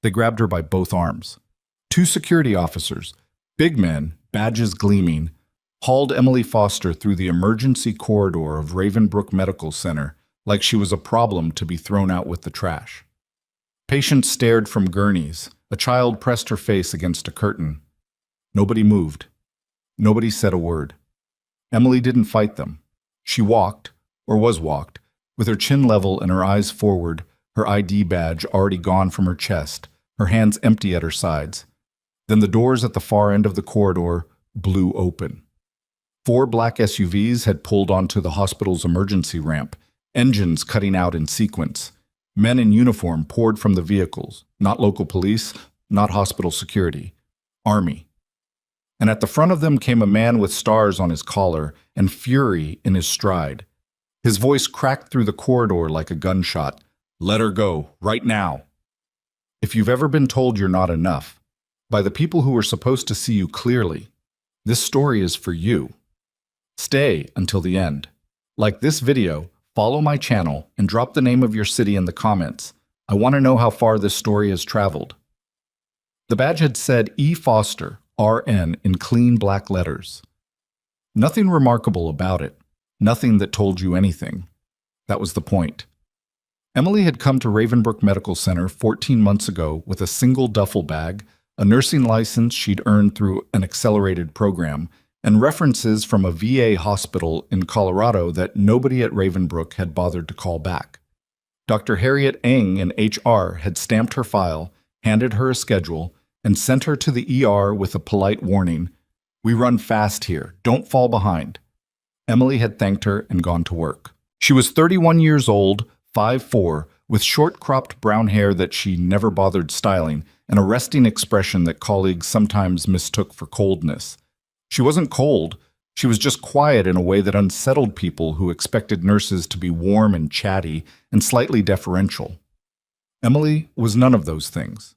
They grabbed her by both arms. Two security officers, big men, badges gleaming, hauled Emily Foster through the emergency corridor of Ravenbrook Medical Center like she was a problem to be thrown out with the trash. Patients stared from gurneys. A child pressed her face against a curtain. Nobody moved. Nobody said a word. Emily didn't fight them. She walked, or was walked, with her chin level and her eyes forward, her ID badge already gone from her chest, her hands empty at her sides. Then the doors at the far end of the corridor blew open. 4 black SUVs had pulled onto the hospital's emergency ramp, engines cutting out in sequence. Men in uniform poured from the vehicles, not local police, not hospital security, army. And at the front of them came a man with stars on his collar and fury in his stride. His voice cracked through the corridor like a gunshot. "Let her go, right now." If you've ever been told you're not enough, by the people who were supposed to see you clearly, this story is for you. Stay until the end. Like this video, follow my channel and drop the name of your city in the comments. I want to know how far this story has traveled. The badge had said E. Foster, RN, in clean black letters. Nothing remarkable about it. Nothing that told you anything. That was the point. Emily had come to Ravenbrook Medical Center 14 months ago with a single duffel bag, a nursing license she'd earned through an accelerated program, and references from a VA hospital in Colorado that nobody at Ravenbrook had bothered to call back. Dr. Harriet Eng in HR had stamped her file, handed her a schedule, and sent her to the ER with a polite warning, "We run fast here, don't fall behind." Emily had thanked her and gone to work. She was 31 years old, 5'4", with short-cropped brown hair that she never bothered styling, and a resting expression that colleagues sometimes mistook for coldness. She wasn't cold, she was just quiet in a way that unsettled people who expected nurses to be warm and chatty and slightly deferential. Emily was none of those things.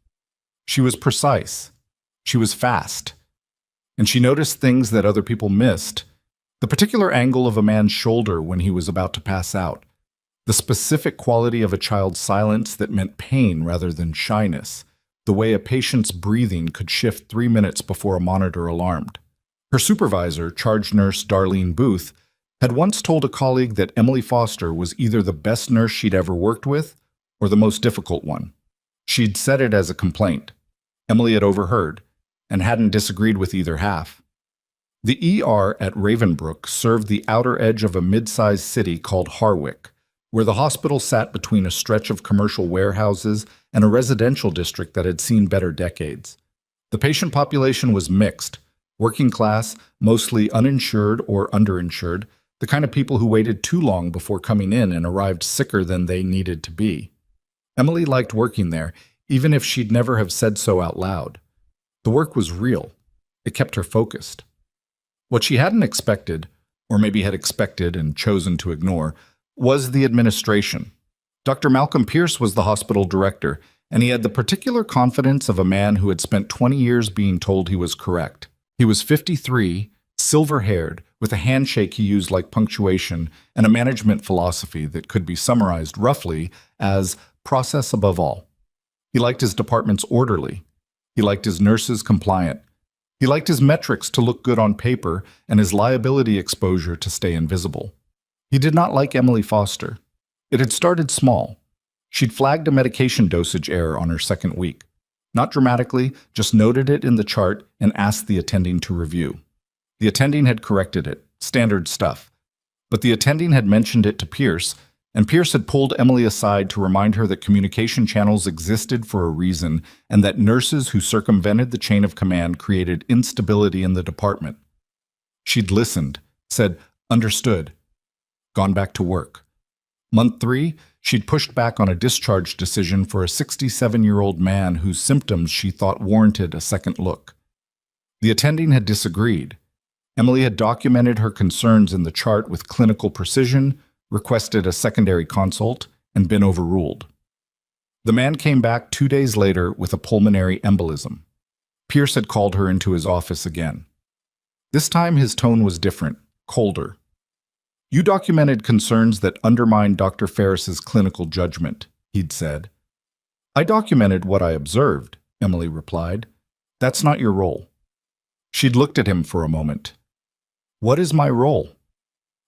She was precise. She was fast. And she noticed things that other people missed. The particular angle of a man's shoulder when he was about to pass out. The specific quality of a child's silence that meant pain rather than shyness. The way a patient's breathing could shift 3 minutes before a monitor alarmed. Her supervisor, charge nurse Darlene Booth, had once told a colleague that Emily Foster was either the best nurse she'd ever worked with or the most difficult one. She'd said it as a complaint. Emily had overheard and hadn't disagreed with either half. The ER at Ravenbrook served the outer edge of a mid-sized city called Harwick, where the hospital sat between a stretch of commercial warehouses and a residential district that had seen better decades. The patient population was mixed, working class, mostly uninsured or underinsured, the kind of people who waited too long before coming in and arrived sicker than they needed to be. Emily liked working there, even if she'd never have said so out loud. The work was real. It kept her focused. What she hadn't expected, or maybe had expected and chosen to ignore, was the administration. Dr. Malcolm Pierce was the hospital director, and he had the particular confidence of a man who had spent 20 years being told he was correct. He was 53, silver-haired, with a handshake he used like punctuation, and a management philosophy that could be summarized roughly as process above all. He liked his departments orderly. He liked his nurses compliant. He liked his metrics to look good on paper and his liability exposure to stay invisible. He did not like Emily Foster. It had started small. She'd flagged a medication dosage error on her second week. Not dramatically, just noted it in the chart and asked the attending to review. The attending had corrected it, standard stuff. But the attending had mentioned it to Pierce, and Pierce had pulled Emily aside to remind her that communication channels existed for a reason and that nurses who circumvented the chain of command created instability in the department. She'd listened, said, "Understood," gone back to work. Month 3, she'd pushed back on a discharge decision for a 67-year-old man whose symptoms she thought warranted a second look. The attending had disagreed. Emily had documented her concerns in the chart with clinical precision, requested a secondary consult, and been overruled. The man came back 2 days later with a pulmonary embolism. Pierce had called her into his office again. This time his tone was different, colder. "You documented concerns that undermined Dr. Ferris's clinical judgment," he'd said. I documented what I observed, Emily replied. That's not your role. She'd looked at him for a moment. What is my role?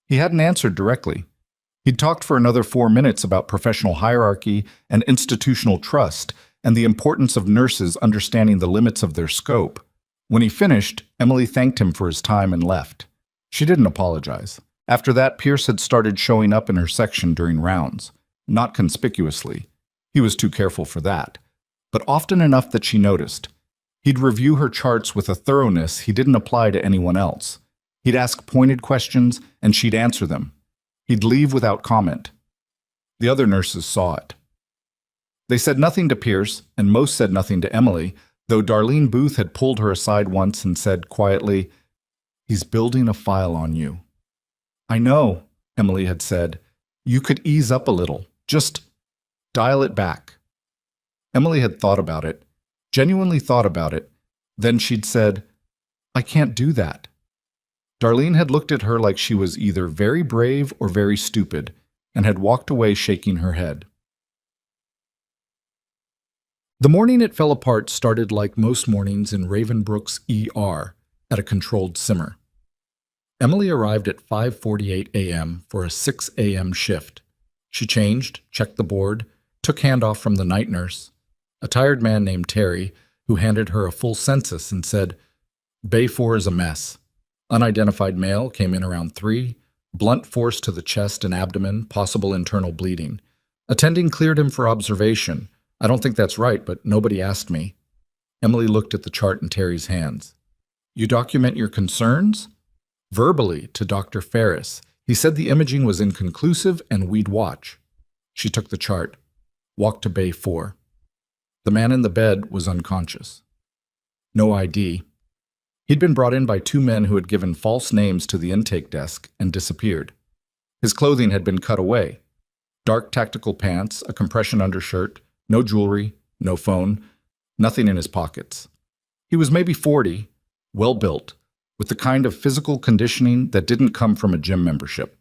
He hadn't answered directly. He'd talked for another 4 minutes about professional hierarchy and institutional trust and the importance of nurses understanding the limits of their scope. When he finished, Emily thanked him for his time and left. She didn't apologize. After that, Pierce had started showing up in her section during rounds. Not conspicuously. He was too careful for that. But often enough that she noticed. He'd review her charts with a thoroughness he didn't apply to anyone else. He'd ask pointed questions, and she'd answer them. He'd leave without comment. The other nurses saw it. They said nothing to Pierce, and most said nothing to Emily, though Darlene Booth had pulled her aside once and said quietly, "He's building a file on you." "I know," Emily had said. "You could ease up a little. Just dial it back." Emily had thought about it, genuinely thought about it. Then she'd said, "I can't do that." Darlene had looked at her like she was either very brave or very stupid, and had walked away shaking her head. The morning it fell apart started like most mornings in Ravenbrook's ER, at a controlled simmer. Emily arrived at 5:48 a.m. for a 6 a.m. shift. She changed, checked the board, took handoff from the night nurse, a tired man named Terry, who handed her a full census and said, "Bay 4 is a mess. Unidentified male came in around 3, blunt force to the chest and abdomen, possible internal bleeding. Attending cleared him for observation. I don't think that's right, but nobody asked me." Emily looked at the chart in Terry's hands. "You document your concerns?" "Verbally, to Dr. Ferris. He said the imaging was inconclusive and we'd watch." She took the chart, walked to Bay 4. The man in the bed was unconscious. No ID. He'd been brought in by 2 men who had given false names to the intake desk and disappeared. His clothing had been cut away. Dark tactical pants, a compression undershirt, no jewelry, no phone, nothing in his pockets. He was maybe 40, well-built, with the kind of physical conditioning that didn't come from a gym membership.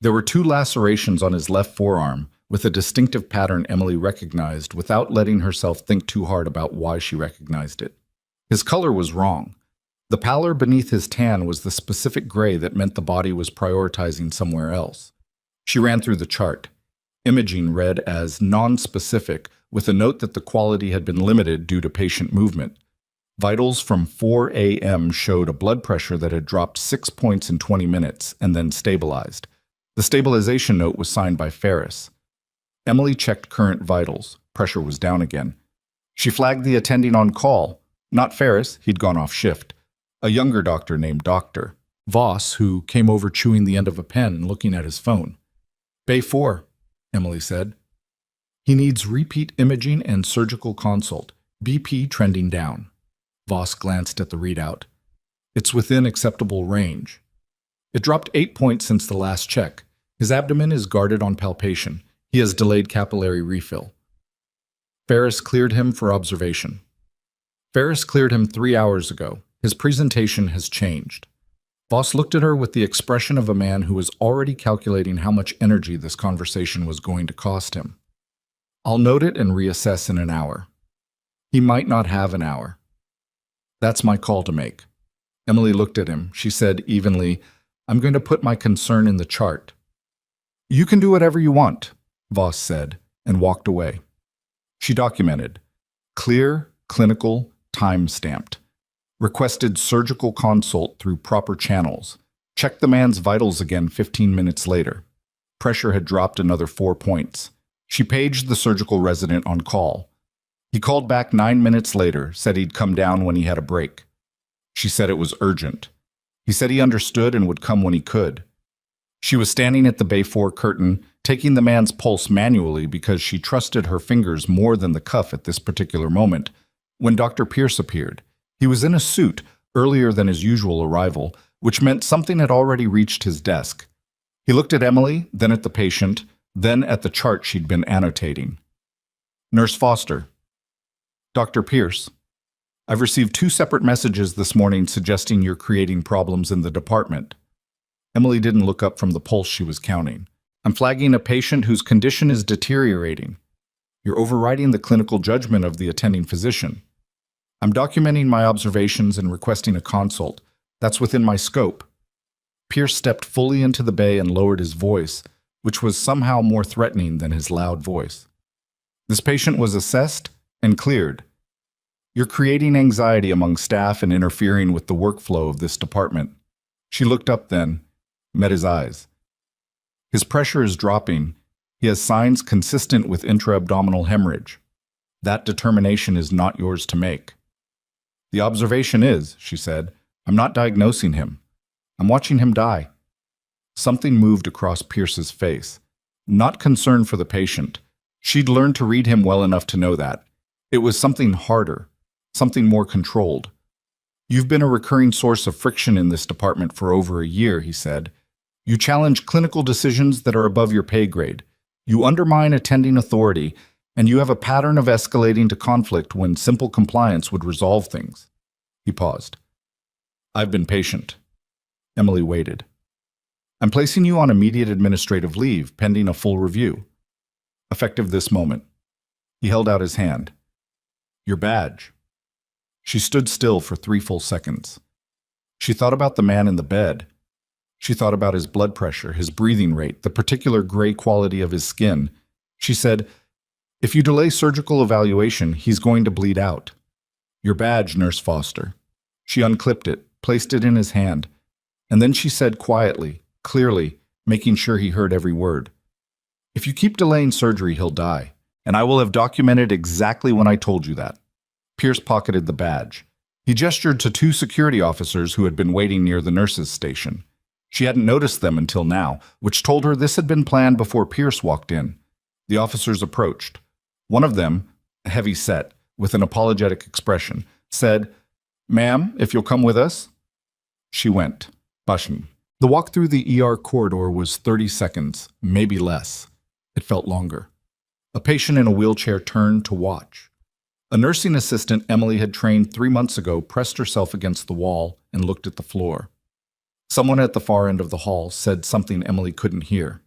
There were 2 lacerations on his left forearm, with a distinctive pattern Emily recognized without letting herself think too hard about why she recognized it. His color was wrong. The pallor beneath his tan was the specific gray that meant the body was prioritizing somewhere else. She ran through the chart. Imaging read as non-specific, with a note that the quality had been limited due to patient movement. Vitals from 4 a.m. showed a blood pressure that had dropped 6 points in 20 minutes and then stabilized. The stabilization note was signed by Ferris. Emily checked current vitals. Pressure was down again. She flagged the attending on call. Not Ferris, he'd gone off shift. A younger doctor named Dr. Voss, who came over chewing the end of a pen and looking at his phone. "Bay 4, Emily said. "He needs repeat imaging and surgical consult. BP trending down." Voss glanced at the readout. "It's within acceptable range." It dropped 8 points since the last check. His abdomen is guarded on palpation. He has delayed capillary refill. Ferris cleared him for observation. Ferris cleared him 3 hours ago. His presentation has changed. Voss looked at her with the expression of a man who was already calculating how much energy this conversation was going to cost him. "I'll note it and reassess in an hour." He might not have an hour. "That's my call to make." Emily looked at him. She said evenly, "I'm going to put my concern in the chart." "You can do whatever you want," Voss said, and walked away. She documented. Clear, clinical, time-stamped. Requested surgical consult through proper channels. Checked the man's vitals again 15 minutes later. Pressure had dropped another 4 points. She paged the surgical resident on call. He called back 9 minutes later, said he'd come down when he had a break. She said it was urgent. He said he understood and would come when he could. She was standing at the Bay 4 curtain, taking the man's pulse manually because she trusted her fingers more than the cuff at this particular moment, when Dr. Pierce appeared. He was in a suit, earlier than his usual arrival, which meant something had already reached his desk. He looked at Emily, then at the patient, then at the chart she'd been annotating. "Nurse Foster." "Dr. Pierce, I've received 2 separate messages this morning suggesting you're creating problems in the department." Emily didn't look up from the pulse she was counting. "I'm flagging a patient whose condition is deteriorating." You're overriding the clinical judgment of the attending physician. I'm documenting my observations and requesting a consult. That's within my scope. Pierce stepped fully into the bay and lowered his voice, which was somehow more threatening than his loud voice. This patient was assessed and cleared. You're creating anxiety among staff and interfering with the workflow of this department. She looked up then, met his eyes. His pressure is dropping. He has signs consistent with intra-abdominal hemorrhage. That determination is not yours to make. The observation is, she said, I'm not diagnosing him. I'm watching him die. Something moved across Pierce's face. Not concern for the patient. She'd learned to read him well enough to know that. It was something harder, something more controlled. You've been a recurring source of friction in this department for over a year, he said. You challenge clinical decisions that are above your pay grade. You undermine attending authority, and you have a pattern of escalating to conflict when simple compliance would resolve things. He paused. I've been patient. Emily waited. I'm placing you on immediate administrative leave, pending a full review. Effective this moment. He held out his hand. Your badge. She stood still for 3 full seconds. She thought about the man in the bed. She thought about his blood pressure, his breathing rate, the particular gray quality of his skin. She said, if you delay surgical evaluation, he's going to bleed out. Your badge, Nurse Foster. She unclipped it, placed it in his hand, and then she said quietly, clearly, making sure he heard every word. If you keep delaying surgery, he'll die, and I will have documented exactly when I told you that. Pierce pocketed the badge. He gestured to 2 security officers who had been waiting near the nurses' station. She hadn't noticed them until now, which told her this had been planned before Pierce walked in. The officers approached. One of them, heavy-set, with an apologetic expression, said, Ma'am, if you'll come with us. She went, blushing. The walk through the ER corridor was 30 seconds, maybe less. It felt longer. A patient in a wheelchair turned to watch. A nursing assistant Emily had trained 3 months ago pressed herself against the wall and looked at the floor. Someone at the far end of the hall said something Emily couldn't hear.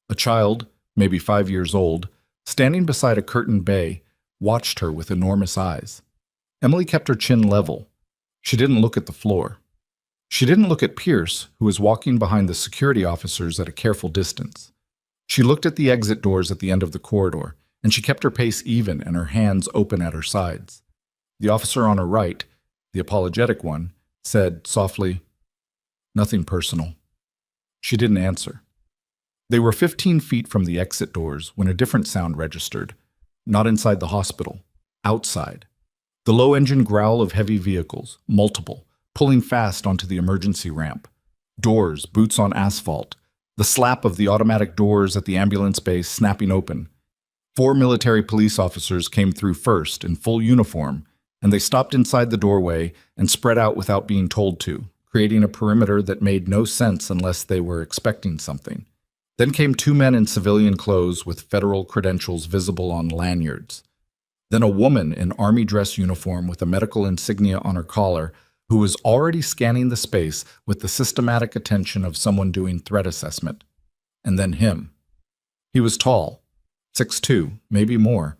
A child, maybe 5 years old, standing beside a curtained bay, watched her with enormous eyes. Emily kept her chin level. She didn't look at the floor. She didn't look at Pierce, who was walking behind the security officers at a careful distance. She looked at the exit doors at the end of the corridor, and she kept her pace even and her hands open at her sides. The officer on her right, the apologetic one, said softly, Nothing personal. She didn't answer. They were 15 feet from the exit doors when a different sound registered. Not inside the hospital. Outside. The low-engine growl of heavy vehicles, multiple, pulling fast onto the emergency ramp. Doors, boots on asphalt. The slap of the automatic doors at the ambulance bay snapping open. 4 military police officers came through first in full uniform, and they stopped inside the doorway and spread out without being told to, creating a perimeter that made no sense unless they were expecting something. Then came 2 men in civilian clothes with federal credentials visible on lanyards. Then a woman in army dress uniform with a medical insignia on her collar who was already scanning the space with the systematic attention of someone doing threat assessment. And then him. He was tall, 6'2", maybe more,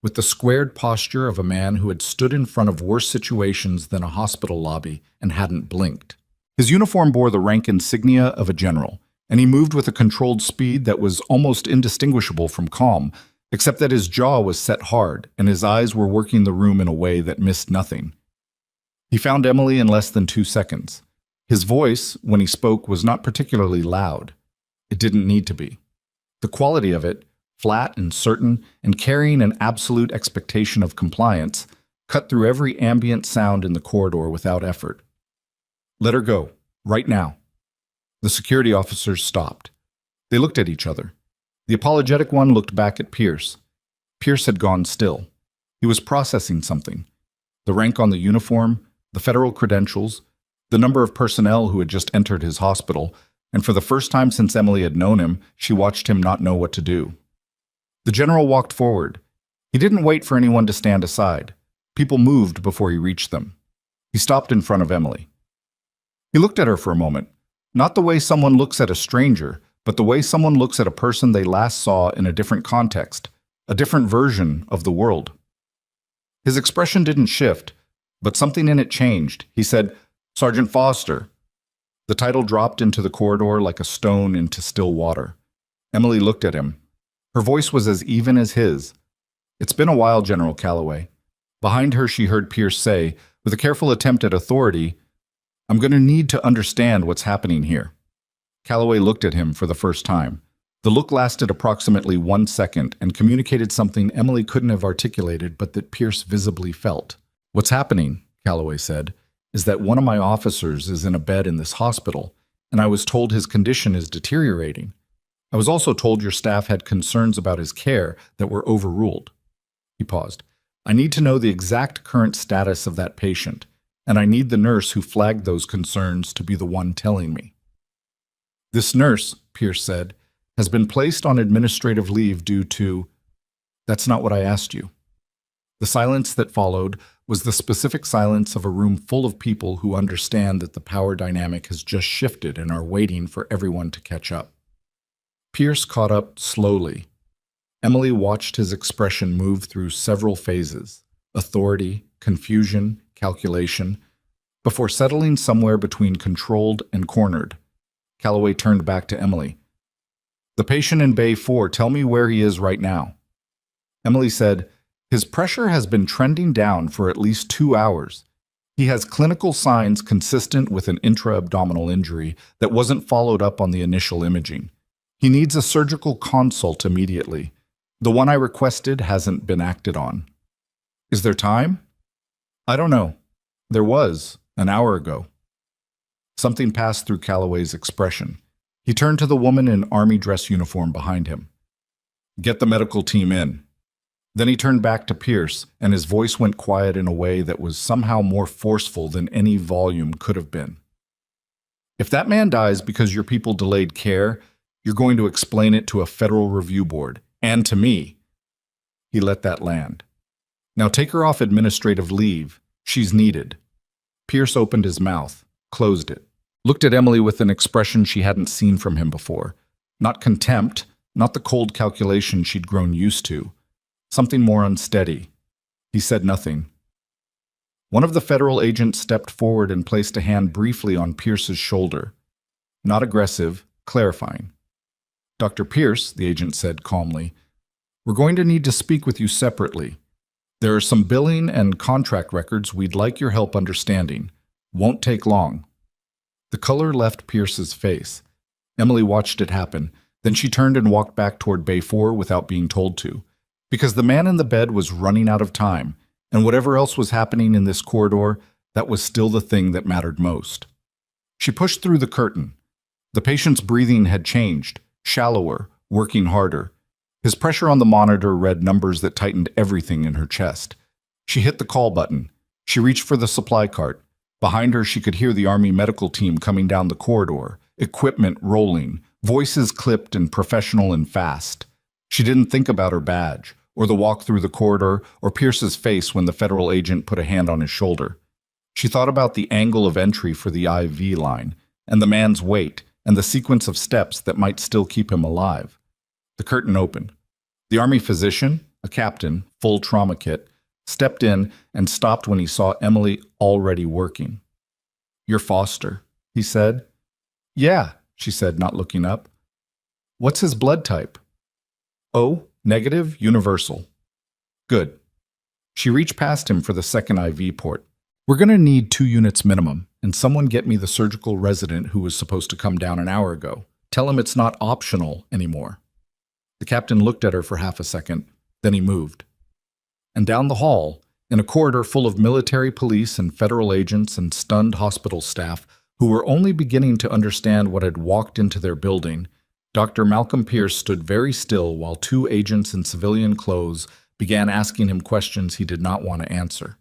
with the squared posture of a man who had stood in front of worse situations than a hospital lobby and hadn't blinked. His uniform bore the rank insignia of a general, and he moved with a controlled speed that was almost indistinguishable from calm, except that his jaw was set hard and his eyes were working the room in a way that missed nothing. He found Emily in less than 2 seconds. His voice, when he spoke, was not particularly loud. It didn't need to be. The quality of it, flat and certain, and carrying an absolute expectation of compliance, cut through every ambient sound in the corridor without effort. Let her go, right now. The security officers stopped. They looked at each other. The apologetic one looked back at Pierce. Pierce had gone still. He was processing something. The rank on the uniform, the federal credentials, the number of personnel who had just entered his hospital, and for the first time since Emily had known him, she watched him not know what to do. The general walked forward. He didn't wait for anyone to stand aside. People moved before he reached them. He stopped in front of Emily. He looked at her for a moment, not the way someone looks at a stranger, but the way someone looks at a person they last saw in a different context, a different version of the world. His expression didn't shift, but something in it changed. He said, "Sergeant Foster." The title dropped into the corridor like a stone into still water. Emily looked at him. Her voice was as even as his. "It's been a while, General Calloway." Behind her, she heard Pierce say, with a careful attempt at authority, "I'm going to need to understand what's happening here." Calloway looked at him for the first time. The look lasted approximately 1 second and communicated something Emily couldn't have articulated but that Pierce visibly felt. "What's happening," Calloway said, "is that one of my officers is in a bed in this hospital, and I was told his condition is deteriorating. I was also told your staff had concerns about his care that were overruled." He paused. "I need to know the exact current status of that patient, and I need the nurse who flagged those concerns to be the one telling me." "This nurse," Pierce said, "has been placed on administrative leave due to—" "That's not what I asked you." The silence that followed was the specific silence of a room full of people who understand that the power dynamic has just shifted and are waiting for everyone to catch up. Pierce caught up slowly. Emily watched his expression move through several phases: authority, confusion, calculation, before settling somewhere between controlled and cornered. Calloway turned back to Emily. "The patient in Bay 4, tell me where he is right now." Emily said, "His pressure has been trending down for at least 2 hours. He has clinical signs consistent with an intra-abdominal injury that wasn't followed up on the initial imaging. He needs a surgical consult immediately. The one I requested hasn't been acted on." "Is there time?" "I don't know. There was, an hour ago." Something passed through Calloway's expression. He turned to the woman in army dress uniform behind him. "Get the medical team in." Then he turned back to Pierce, and his voice went quiet in a way that was somehow more forceful than any volume could have been. "If that man dies because your people delayed care, you're going to explain it to a federal review board, and to me." He let that land. "Now take her off administrative leave. She's needed." Pierce opened his mouth, closed it, looked at Emily with an expression she hadn't seen from him before. Not contempt, not the cold calculation she'd grown used to. Something more unsteady. He said nothing. One of the federal agents stepped forward and placed a hand briefly on Pierce's shoulder. Not aggressive, clarifying. "Dr. Pierce," the agent said calmly, "we're going to need to speak with you separately. There are some billing and contract records we'd like your help understanding. Won't take long." The color left Pierce's face. Emily watched it happen. Then she turned and walked back toward Bay 4 without being told to. Because the man in the bed was running out of time, and whatever else was happening in this corridor, that was still the thing that mattered most. She pushed through the curtain. The patient's breathing had changed, shallower, working harder. His pressure on the monitor read numbers that tightened everything in her chest. She hit the call button. She reached for the supply cart. Behind her, she could hear the Army medical team coming down the corridor, equipment rolling, voices clipped and professional and fast. She didn't think about her badge, or the walk through the corridor, or Pierce's face when the federal agent put a hand on his shoulder. She thought about the angle of entry for the IV line, and the man's weight, and the sequence of steps that might still keep him alive. The curtain opened. The Army physician, a captain, full trauma kit, stepped in and stopped when he saw Emily already working. "You're Foster," he said. "Yeah," she said, not looking up. "What's his blood type?" "O, negative, universal." "Good." She reached past him for the second IV port. "We're going to need 2 units minimum, and someone get me the surgical resident who was supposed to come down an hour ago. Tell him it's not optional anymore." The captain looked at her for half a second, then he moved. And down the hall, in a corridor full of military police and federal agents and stunned hospital staff who were only beginning to understand what had walked into their building, Dr. Malcolm Pierce stood very still while 2 agents in civilian clothes began asking him questions he did not want to answer.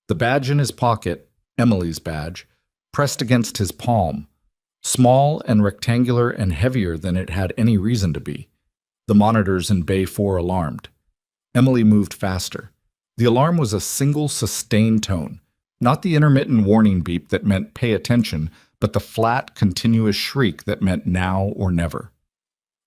The badge in his pocket, Emily's badge, pressed against his palm, small and rectangular and heavier than it had any reason to be. The monitors in Bay 4 alarmed. Emily moved faster. The alarm was a single sustained tone, not the intermittent warning beep that meant pay attention, but the flat, continuous shriek that meant now or never.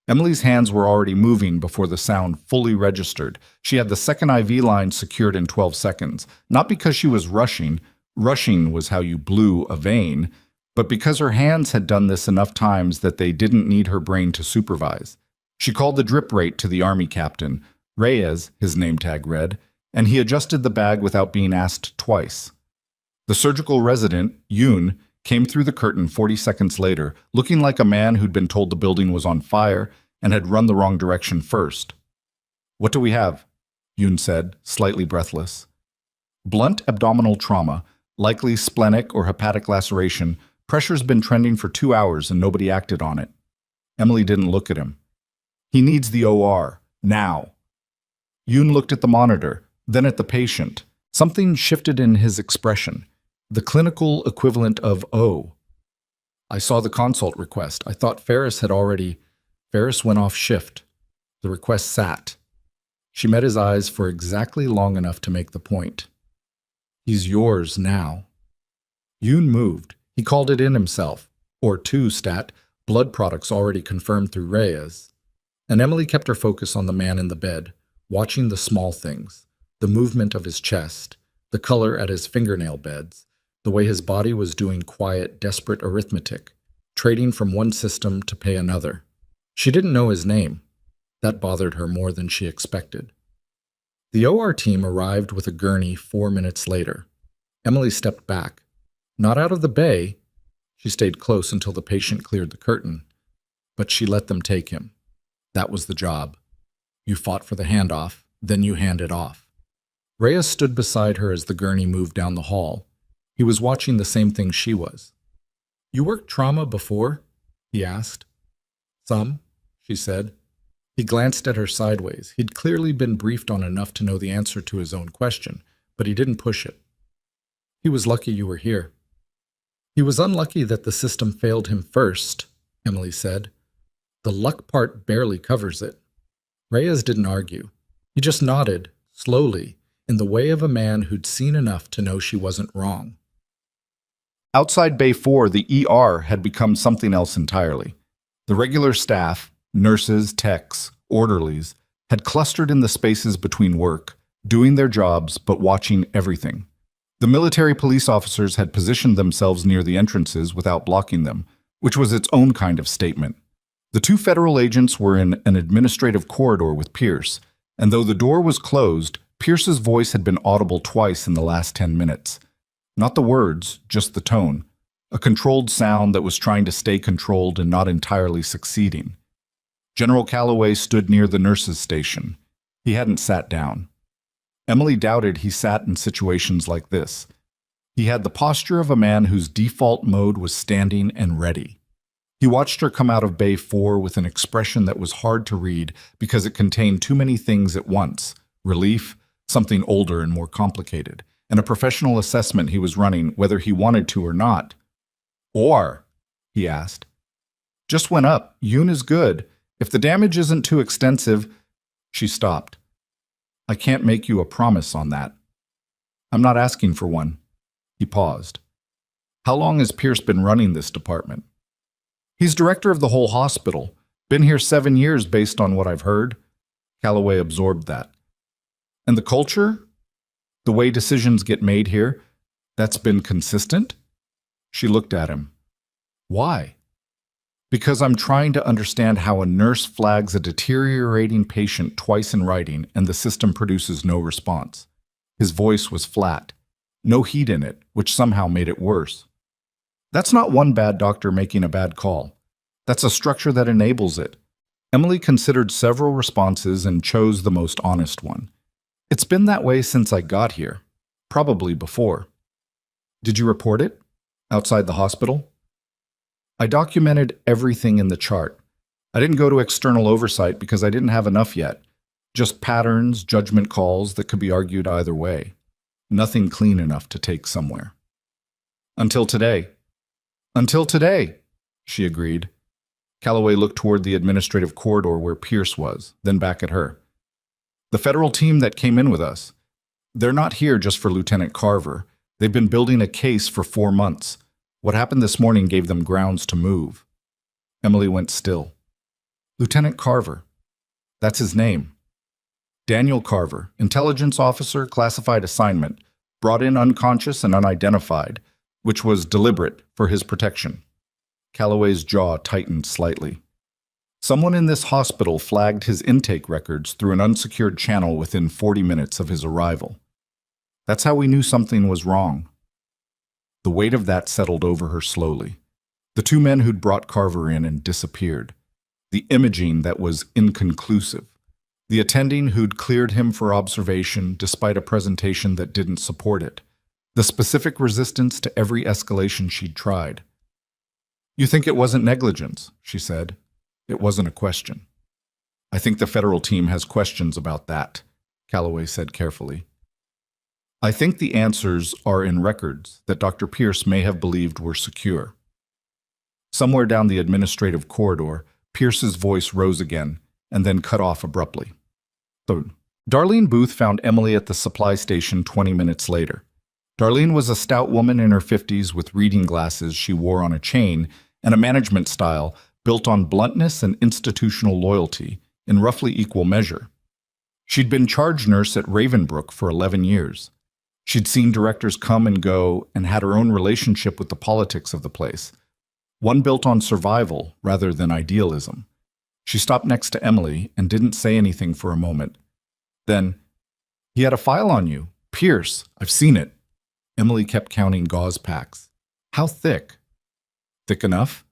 Emily's hands were already moving before the sound fully registered. She had the second IV line secured in 12 seconds, not because she was rushing. Rushing was how you blew a vein, but because her hands had done this enough times that they didn't need her brain to supervise. She called the drip rate to the army captain, Reyes, his name tag read, and he adjusted the bag without being asked twice. The surgical resident, Yoon, came through the curtain 40 seconds later, looking like a man who'd been told the building was on fire and had run the wrong direction first. "What do we have?" Yoon said, slightly breathless. "Blunt abdominal trauma, likely splenic or hepatic laceration. Pressure's been trending for 2 hours and nobody acted on it." Emily didn't look at him. "He needs the OR, now." Yoon looked at the monitor, then at the patient. Something shifted in his expression. The clinical equivalent of "oh." "I saw the consult request. I thought Ferris went off shift." The request sat. She met his eyes for exactly long enough to make the point. "He's yours now." Yoon moved. He called it in himself. Or 2 stat, blood products already confirmed through Reyes. And Emily kept her focus on the man in the bed, watching the small things, the movement of his chest, the color at his fingernail beds, the way his body was doing quiet, desperate arithmetic, trading from one system to pay another. She didn't know his name. That bothered her more than she expected. The OR team arrived with a gurney 4 minutes later. Emily stepped back. Not out of the bay. She stayed close until the patient cleared the curtain. But she let them take him. That was the job. You fought for the handoff, then you handed off. Reyes stood beside her as the gurney moved down the hall. He was watching the same thing she was. "You worked trauma before?" he asked. "Some," she said. He glanced at her sideways. He'd clearly been briefed on enough to know the answer to his own question, but he didn't push it. "He was lucky you were here." "He was unlucky that the system failed him first," Emily said. "The luck part barely covers it." Reyes didn't argue. He just nodded, slowly, in the way of a man who'd seen enough to know she wasn't wrong. Outside Bay 4, the ER had become something else entirely. The regular staff, nurses, techs, orderlies, had clustered in the spaces between work, doing their jobs but watching everything. The military police officers had positioned themselves near the entrances without blocking them, which was its own kind of statement. The 2 federal agents were in an administrative corridor with Pierce, and though the door was closed, Pierce's voice had been audible twice in the last 10 minutes. Not the words, just the tone. A controlled sound that was trying to stay controlled and not entirely succeeding. General Calloway stood near the nurses' station. He hadn't sat down. Emily doubted he sat in situations like this. He had the posture of a man whose default mode was standing and ready. He watched her come out of Bay 4 with an expression that was hard to read because it contained too many things at once. Relief, something older and more complicated, and a professional assessment he was running whether he wanted to or not. "Or?" he asked. "Just went up. Yoon is good. If the damage isn't too extensive—" She stopped. "I can't make you a promise on that." "I'm not asking for one." He paused. "How long has Pierce been running this department?" "He's director of the whole hospital. Been here 7 years based on what I've heard." Calloway absorbed that. "And the culture? The way decisions get made here, that's been consistent?" She looked at him. "Why?" "Because I'm trying to understand how a nurse flags a deteriorating patient twice in writing and the system produces no response." His voice was flat. No heat in it, which somehow made it worse. "That's not one bad doctor making a bad call. That's a structure that enables it." Emily considered several responses and chose the most honest one. "It's been that way since I got here. Probably before." "Did you report it? Outside the hospital?" "I documented everything in the chart. I didn't go to external oversight because I didn't have enough yet. Just patterns, judgment calls that could be argued either way. Nothing clean enough to take somewhere." "Until today." "Until today," she agreed. Calloway looked toward the administrative corridor where Pierce was, then back at her. "The federal team that came in with us, they're not here just for Lieutenant Carver. They've been building a case for 4 months. What happened this morning gave them grounds to move." Emily went still. Lieutenant Carver. That's his name. Daniel Carver, intelligence officer, classified assignment, brought in unconscious and unidentified, which was deliberate for his protection. Calloway's jaw tightened slightly. Someone in this hospital flagged his intake records through an unsecured channel within 40 minutes of his arrival. That's how we knew something was wrong. The weight of that settled over her slowly. The two men who'd brought Carver in and disappeared. The imaging that was inconclusive. The attending who'd cleared him for observation despite a presentation that didn't support it. The specific resistance to every escalation she'd tried. "You think it wasn't negligence," she said. It wasn't a question. "I think the federal team has questions about that," Calloway said carefully. "I think the answers are in records that Dr. Pierce may have believed were secure." Somewhere down the administrative corridor, Pierce's voice rose again, and then cut off abruptly. So, Darlene Booth found Emily at the supply station 20 minutes later. Darlene was a stout woman in her 50s with reading glasses she wore on a chain and a management style built on bluntness and institutional loyalty in roughly equal measure. She'd been charge nurse at Ravenbrook for 11 years. She'd seen directors come and go and had her own relationship with the politics of the place, one built on survival rather than idealism. She stopped next to Emily and didn't say anything for a moment. Then, "He had a file on you. Pierce, I've seen it." Emily kept counting gauze packs. "How thick?" "Thick enough?"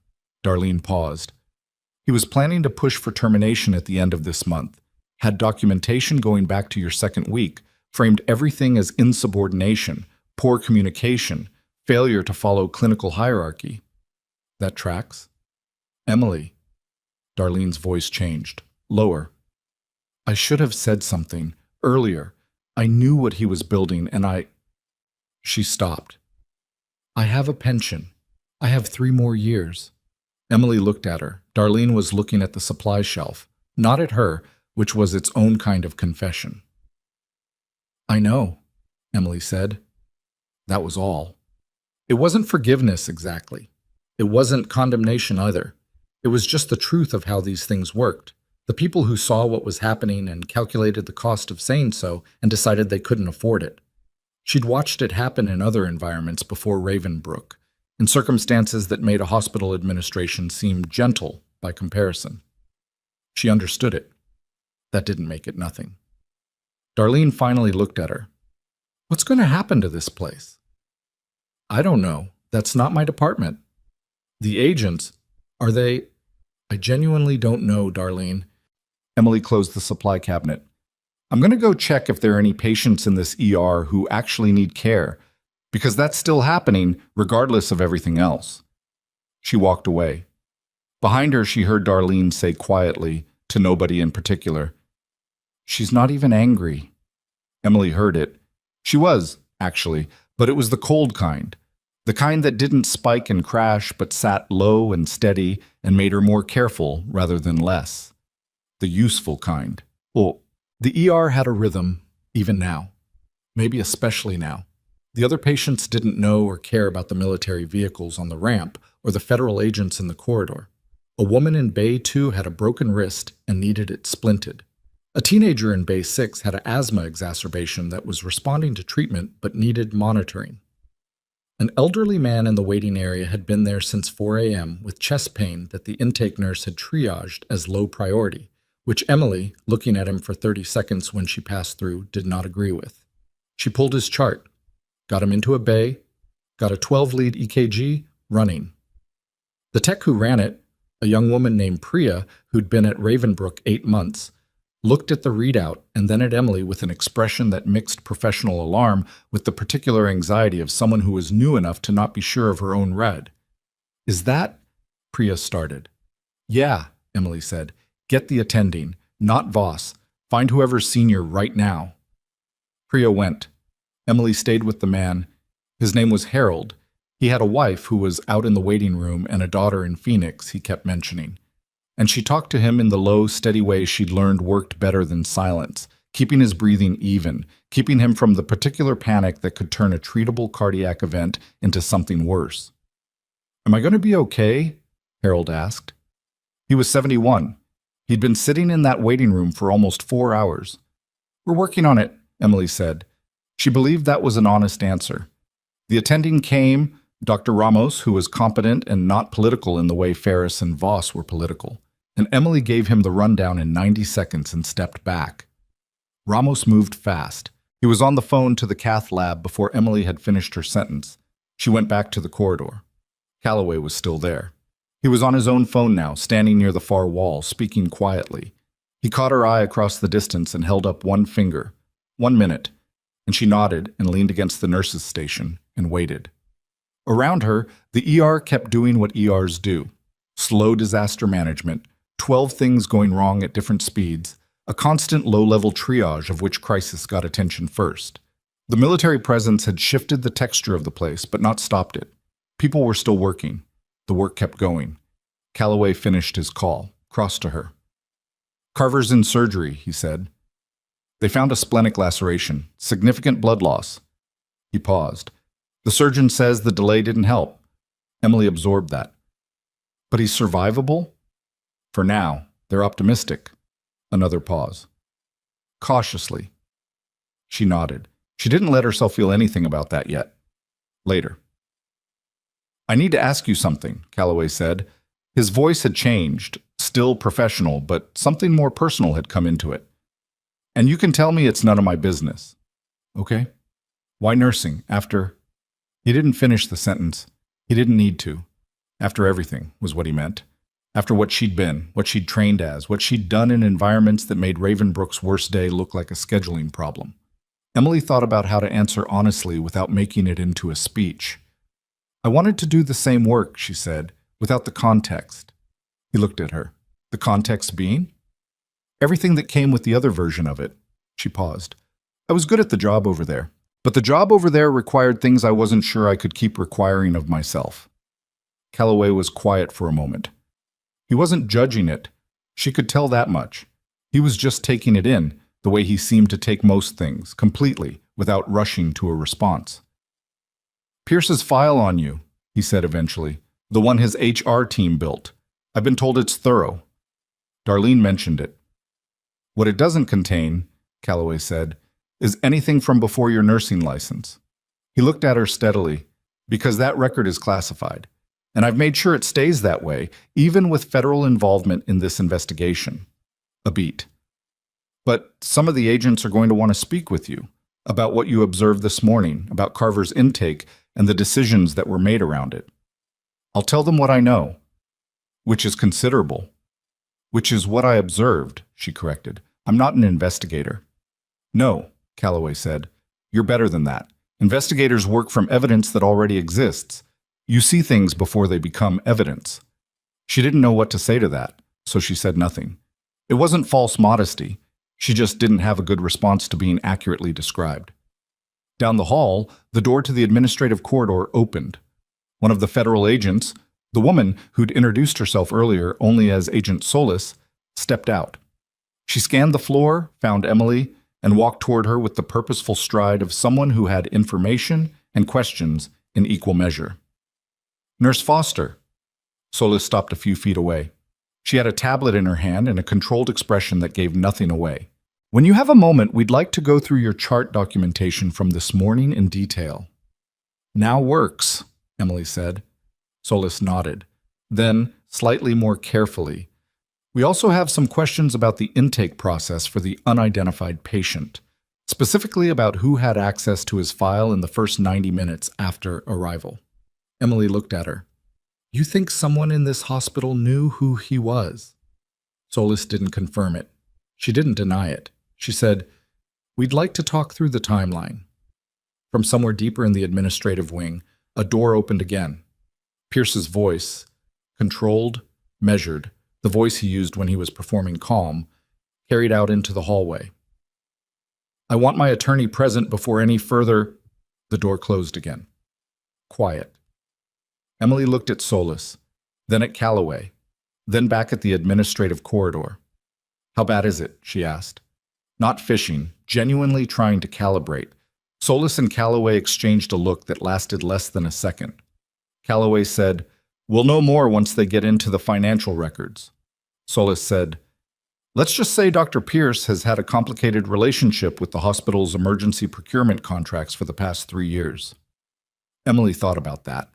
Darlene paused. "He was planning to push for termination at the end of this month. Had documentation going back to your second week, framed everything as insubordination, poor communication, failure to follow clinical hierarchy." "That tracks." "Emily." Darlene's voice changed, lower. "I should have said something earlier. I knew what he was building and She stopped. "I have a pension. I have 3 more years." Emily looked at her. Darlene was looking at the supply shelf, not at her, which was its own kind of confession. "I know," Emily said. That was all. It wasn't forgiveness exactly. It wasn't condemnation either. It was just the truth of how these things worked. The people who saw what was happening and calculated the cost of saying so and decided they couldn't afford it. She'd watched it happen in other environments before Ravenbrook, in circumstances that made a hospital administration seem gentle by comparison. She understood it. That didn't make it nothing. Darlene finally looked at her. "What's going to happen to this place?" "I don't know. That's not my department." "The agents, are they—" "I genuinely don't know, Darlene." Emily closed the supply cabinet. "I'm going to go check if there are any patients in this ER who actually need care, because that's still happening regardless of everything else." She walked away. Behind her, she heard Darlene say quietly, to nobody in particular, "She's not even angry." Emily heard it. She was, actually, but it was the cold kind. The kind that didn't spike and crash, but sat low and steady and made her more careful rather than less. The useful kind. Well, the ER had a rhythm, even now. Maybe especially now. The other patients didn't know or care about the military vehicles on the ramp or the federal agents in the corridor. A woman in Bay 2 had a broken wrist and needed it splinted. A teenager in Bay 6 had an asthma exacerbation that was responding to treatment but needed monitoring. An elderly man in the waiting area had been there since 4 a.m. with chest pain that the intake nurse had triaged as low priority, which Emily, looking at him for 30 seconds when she passed through, did not agree with. She pulled his chart, got him into a bay, got a 12-lead EKG, running. The tech who ran it, a young woman named Priya, who'd been at Ravenbrook 8 months, looked at the readout and then at Emily with an expression that mixed professional alarm with the particular anxiety of someone who was new enough to not be sure of her own read. "Is that—" Priya started. "Yeah," Emily said. "Get the attending, not Voss. Find whoever's senior right now." Priya went. Emily stayed with the man. His name was Harold. He had a wife who was out in the waiting room and a daughter in Phoenix, he kept mentioning. And she talked to him in the low, steady way she'd learned worked better than silence, keeping his breathing even, keeping him from the particular panic that could turn a treatable cardiac event into something worse. "Am I going to be okay?" Harold asked. He was 71. He'd been sitting in that waiting room for almost 4 hours. "We're working on it," Emily said. She believed that was an honest answer. The attending came, Dr. Ramos, who was competent and not political in the way Ferris and Voss were political, and Emily gave him the rundown in 90 seconds and stepped back. Ramos moved fast. He was on the phone to the cath lab before Emily had finished her sentence. She went back to the corridor. Calloway was still there. He was on his own phone now, standing near the far wall, speaking quietly. He caught her eye across the distance and held up one finger. 1 minute, and she nodded and leaned against the nurse's station and waited. Around her, the ER kept doing what ERs do. Slow disaster management, 12 things going wrong at different speeds, a constant low-level triage of which crisis got attention first. The military presence had shifted the texture of the place, but not stopped it. People were still working. The work kept going. Calloway finished his call, crossed to her. "Carver's in surgery," he said. "They found a splenic laceration, significant blood loss." He paused. "The surgeon says the delay didn't help." Emily absorbed that. "But he's survivable?" "For now, they're optimistic." Another pause. "Cautiously." She nodded. She didn't let herself feel anything about that yet. Later. "I need to ask you something," Calloway said. His voice had changed, still professional, but something more personal had come into it. "And you can tell me it's none of my business." "Okay." "Why nursing, after—" He didn't finish the sentence. He didn't need to. After everything, was what he meant. After what she'd been, what she'd trained as, what she'd done in environments that made Ravenbrook's worst day look like a scheduling problem. Emily thought about how to answer honestly without making it into a speech. "I wanted to do the same work," she said, "without the context." He looked at her. "The context being?" "Everything that came with the other version of it." She paused. "I was good at the job over there, but the job over there required things I wasn't sure I could keep requiring of myself." Calloway was quiet for a moment. He wasn't judging it. She could tell that much. He was just taking it in, the way he seemed to take most things, completely, without rushing to a response. "Pierce's file on you," he said eventually. "The one his HR team built. I've been told it's thorough." Darlene mentioned it. "What it doesn't contain," Calloway said, "is anything from before your nursing license." He looked at her steadily. "Because that record is classified. And I've made sure it stays that way, even with federal involvement in this investigation." A beat. "But some of the agents are going to want to speak with you about what you observed this morning, about Carver's intake and the decisions that were made around it." "I'll tell them what I know." "Which is considerable." "Which is what I observed," she corrected. "I'm not an investigator." "No," Calloway said. "You're better than that. Investigators work from evidence that already exists. You see things before they become evidence." She didn't know what to say to that, so she said nothing. It wasn't false modesty. She just didn't have a good response to being accurately described. Down the hall, the door to the administrative corridor opened. One of the federal agents, the woman who'd introduced herself earlier only as Agent Solis, stepped out. She scanned the floor, found Emily, and walked toward her with the purposeful stride of someone who had information and questions in equal measure. "Nurse Foster." Solis stopped a few feet away. She had a tablet in her hand and a controlled expression that gave nothing away. "When you have a moment, we'd like to go through your chart documentation from this morning in detail." "Now works," Emily said. Solis nodded. Then, slightly more carefully, "We also have some questions about the intake process for the unidentified patient, specifically about who had access to his file in the first 90 minutes after arrival." Emily looked at her. "You think someone in this hospital knew who he was?" Solis didn't confirm it. She didn't deny it. She said, "We'd like to talk through the timeline." From somewhere deeper in the administrative wing, a door opened again. Pierce's voice, controlled, measured, the voice he used when he was performing calm, carried out into the hallway. "I want my attorney present before any further—" The door closed again. Quiet. Emily looked at Solis, then at Calloway, then back at the administrative corridor. "How bad is it?" she asked. Not fishing, genuinely trying to calibrate. Solis and Calloway exchanged a look that lasted less than a second. Calloway said, "We'll know more once they get into the financial records." Solis said, Let's just say Dr. Pierce has had a complicated relationship with the hospital's emergency procurement contracts for the past 3 years. Emily thought about that,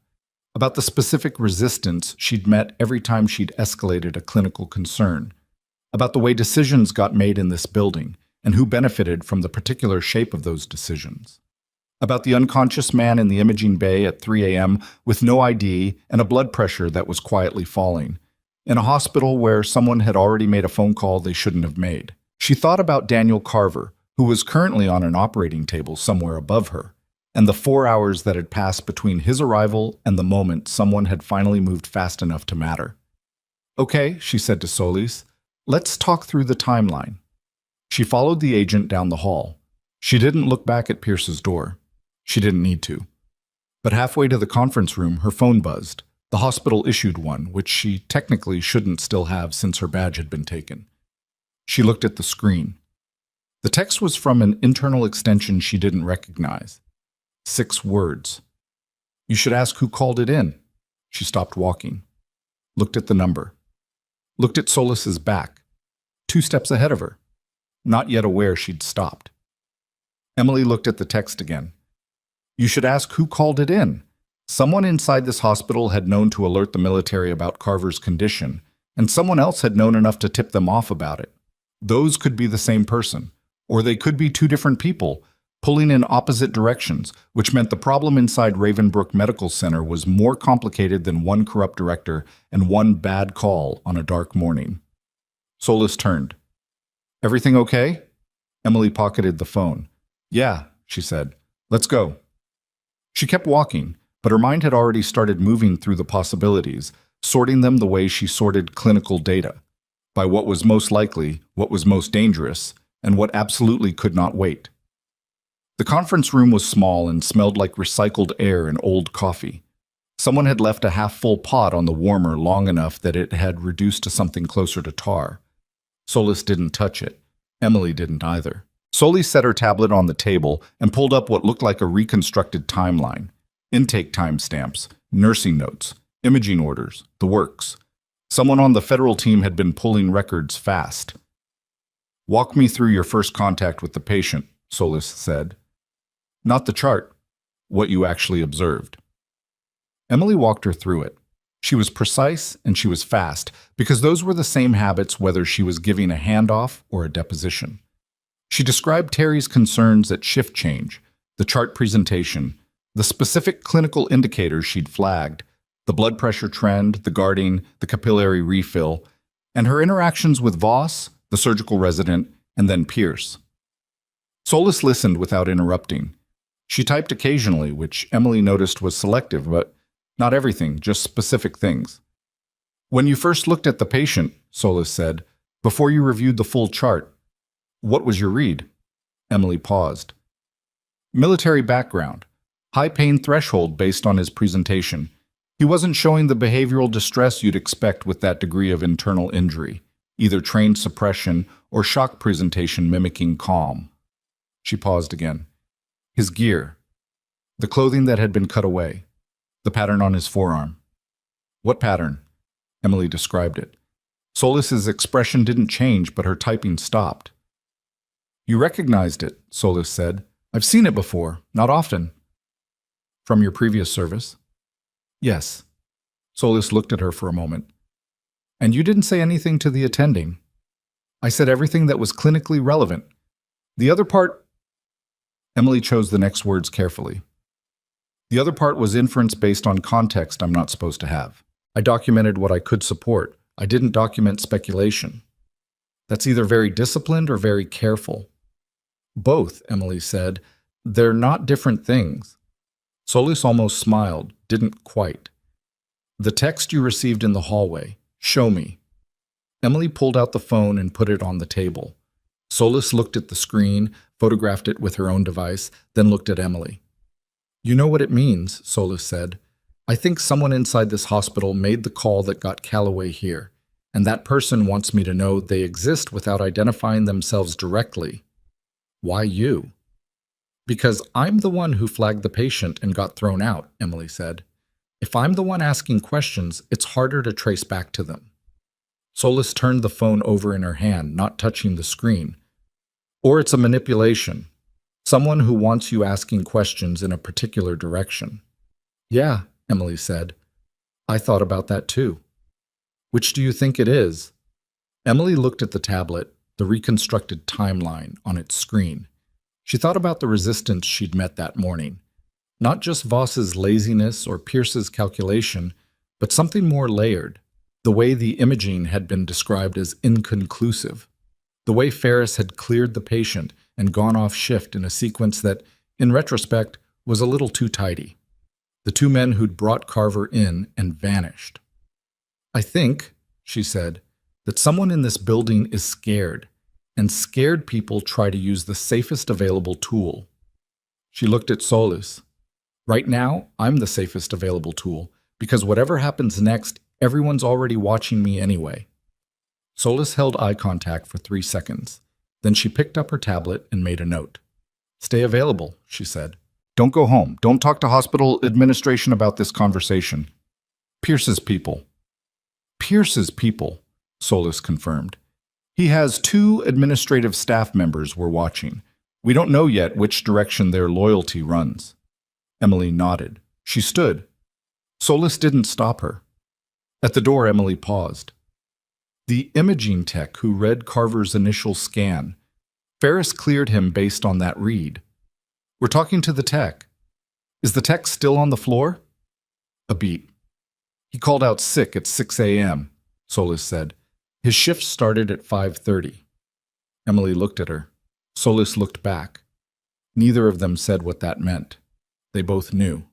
about the specific resistance she'd met every time she'd escalated a clinical concern, about the way decisions got made in this building and who benefited from the particular shape of those decisions, about the unconscious man in the imaging bay at 3 a.m. with no ID and a blood pressure that was quietly falling, in a hospital where someone had already made a phone call they shouldn't have made. She thought about Daniel Carver, who was currently on an operating table somewhere above her, and the 4 hours that had passed between his arrival and the moment someone had finally moved fast enough to matter. "Okay," she said to Solis, "let's talk through the timeline." She followed the agent down the hall. She didn't look back at Pierce's door. She didn't need to. But halfway to the conference room, her phone buzzed. The hospital issued one, which she technically shouldn't still have since her badge had been taken. She looked at the screen. The text was from an internal extension she didn't recognize. 6 words. "You should ask who called it in." She stopped walking. Looked at the number. Looked at Solis's back. 2 steps ahead of her. Not yet aware she'd stopped. Emily looked at the text again. "You should ask who called it in." Someone inside this hospital had known to alert the military about Carver's condition, and someone else had known enough to tip them off about it. Those could be the same person, or they could be 2 different people, pulling in opposite directions, which meant the problem inside Ravenbrook Medical Center was more complicated than one corrupt director and one bad call on a dark morning. Solis turned. "Everything okay?" Emily pocketed the phone. "Yeah," she said. "Let's go." She kept walking, but her mind had already started moving through the possibilities, sorting them the way she sorted clinical data, by what was most likely, what was most dangerous, and what absolutely could not wait. The conference room was small and smelled like recycled air and old coffee. Someone had left a half-full pot on the warmer long enough that it had reduced to something closer to tar. Solis didn't touch it. Emily didn't either. Solis set her tablet on the table and pulled up what looked like a reconstructed timeline. Intake timestamps, nursing notes, imaging orders, the works. Someone on the federal team had been pulling records fast. "Walk me through your first contact with the patient," Solis said. "Not the chart, what you actually observed." Emily walked her through it. She was precise and she was fast, because those were the same habits whether she was giving a handoff or a deposition. She described Terry's concerns at shift change, the chart presentation, the specific clinical indicators she'd flagged, the blood pressure trend, the guarding, the capillary refill, and her interactions with Voss, the surgical resident, and then Pierce. Solis listened without interrupting. She typed occasionally, which Emily noticed was selective, but not everything, just specific things. "When you first looked at the patient," Solis said, "before you reviewed the full chart, what was your read?" Emily paused. "Military background. High pain threshold based on his presentation. He wasn't showing the behavioral distress you'd expect with that degree of internal injury, either trained suppression or shock presentation mimicking calm." She paused again. "His gear. The clothing that had been cut away. The pattern on his forearm." "What pattern?" Emily described it. Solis's expression didn't change, but her typing stopped. "You recognized it," Solis said. "I've seen it before, not often." "From your previous service?" "Yes." Solis looked at her for a moment. "And you didn't say anything to the attending." "I said everything that was clinically relevant. The other part—" Emily chose the next words carefully. "The other part was inference based on context I'm not supposed to have. I documented what I could support. I didn't document speculation." "That's either very disciplined or very careful." "Both," Emily said. "They're not different things." Solis almost smiled, didn't quite. "The text you received in the hallway. Show me." Emily pulled out the phone and put it on the table. Solis looked at the screen, photographed it with her own device, then looked at Emily. "You know what it means," Solis said. "I think someone inside this hospital made the call that got Calloway here, and that person wants me to know they exist without identifying themselves directly." "Why you?" "Because I'm the one who flagged the patient and got thrown out," Emily said. "If I'm the one asking questions, it's harder to trace back to them." Solis turned the phone over in her hand, not touching the screen. Or it's a manipulation. Someone who wants you asking questions in a particular direction. Yeah, Emily said. I thought about that too. Which do you think it is? Emily looked at the tablet, the reconstructed timeline on its screen. She thought about the resistance she'd met that morning. Not just Voss's laziness or Pierce's calculation, but something more layered. The way the imaging had been described as inconclusive. The way Ferris had cleared the patient and gone off shift in a sequence that, in retrospect, was a little too tidy. The two men who'd brought Carver in and vanished. I think, she said, that someone in this building is scared, and scared people try to use the safest available tool. She looked at Solis. Right now, I'm the safest available tool, because whatever happens next, everyone's already watching me anyway. Solis held eye contact for 3 seconds. Then she picked up her tablet and made a note. Stay available, she said. Don't go home. Don't talk to hospital administration about this conversation. Pierce's people. Pierce's people, Solis confirmed. He has 2 administrative staff members we're watching. We don't know yet which direction their loyalty runs. Emily nodded. She stood. Solis didn't stop her. At the door, Emily paused. The imaging tech who read Carver's initial scan. Ferris cleared him based on that read. We're talking to the tech. Is the tech still on the floor? A beat. He called out sick at 6 a.m., Solis said. His shift started at 5:30. Emily looked at her. Solis looked back. Neither of them said what that meant. They both knew.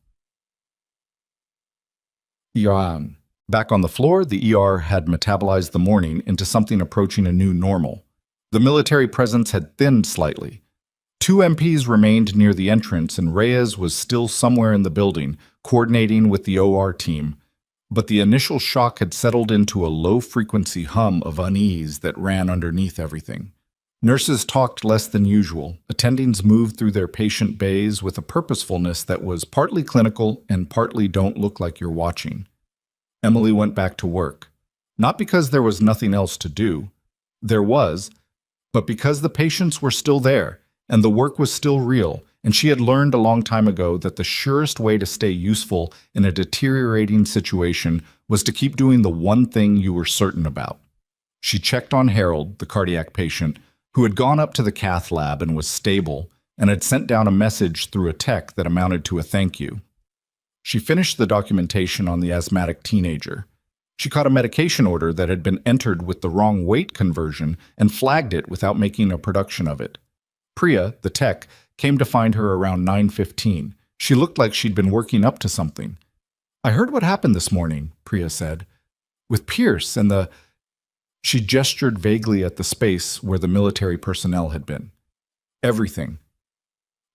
Iran. Back on the floor, the ER had metabolized the morning into something approaching a new normal. The military presence had thinned slightly. 2 MPs remained near the entrance, and Reyes was still somewhere in the building, coordinating with the OR team. But the initial shock had settled into a low-frequency hum of unease that ran underneath everything. Nurses talked less than usual. Attendings moved through their patient bays with a purposefulness that was partly clinical and partly don't look like you're watching. Emily went back to work. Not because there was nothing else to do. There was, but because the patients were still there, and the work was still real, and she had learned a long time ago that the surest way to stay useful in a deteriorating situation was to keep doing the one thing you were certain about. She checked on Harold, the cardiac patient, who had gone up to the cath lab and was stable, and had sent down a message through a tech that amounted to a thank you. She finished the documentation on the asthmatic teenager. She caught a medication order that had been entered with the wrong weight conversion and flagged it without making a production of it. Priya, the tech, came to find her around 9:15. She looked like she'd been working up to something. I heard what happened this morning, Priya said. With Pierce and the... She gestured vaguely at the space where the military personnel had been. Everything.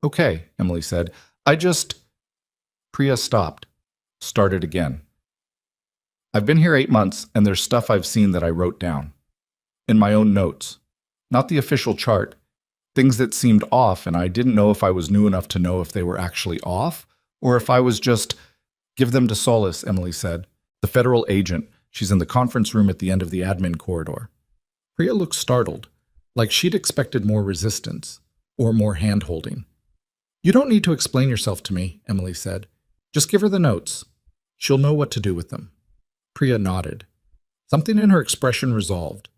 Okay, Emily said. Priya stopped. Started again. I've been here 8 months, and there's stuff I've seen that I wrote down. In my own notes. Not the official chart. Things that seemed off, and I didn't know if I was new enough to know if they were actually off, or if I was just... Give them to Solis, Emily said. The federal agent. She's in the conference room at the end of the admin corridor. Priya looked startled, like she'd expected more resistance, or more hand-holding. You don't need to explain yourself to me, Emily said. Just give her the notes. She'll know what to do with them. Priya nodded. Something in her expression resolved.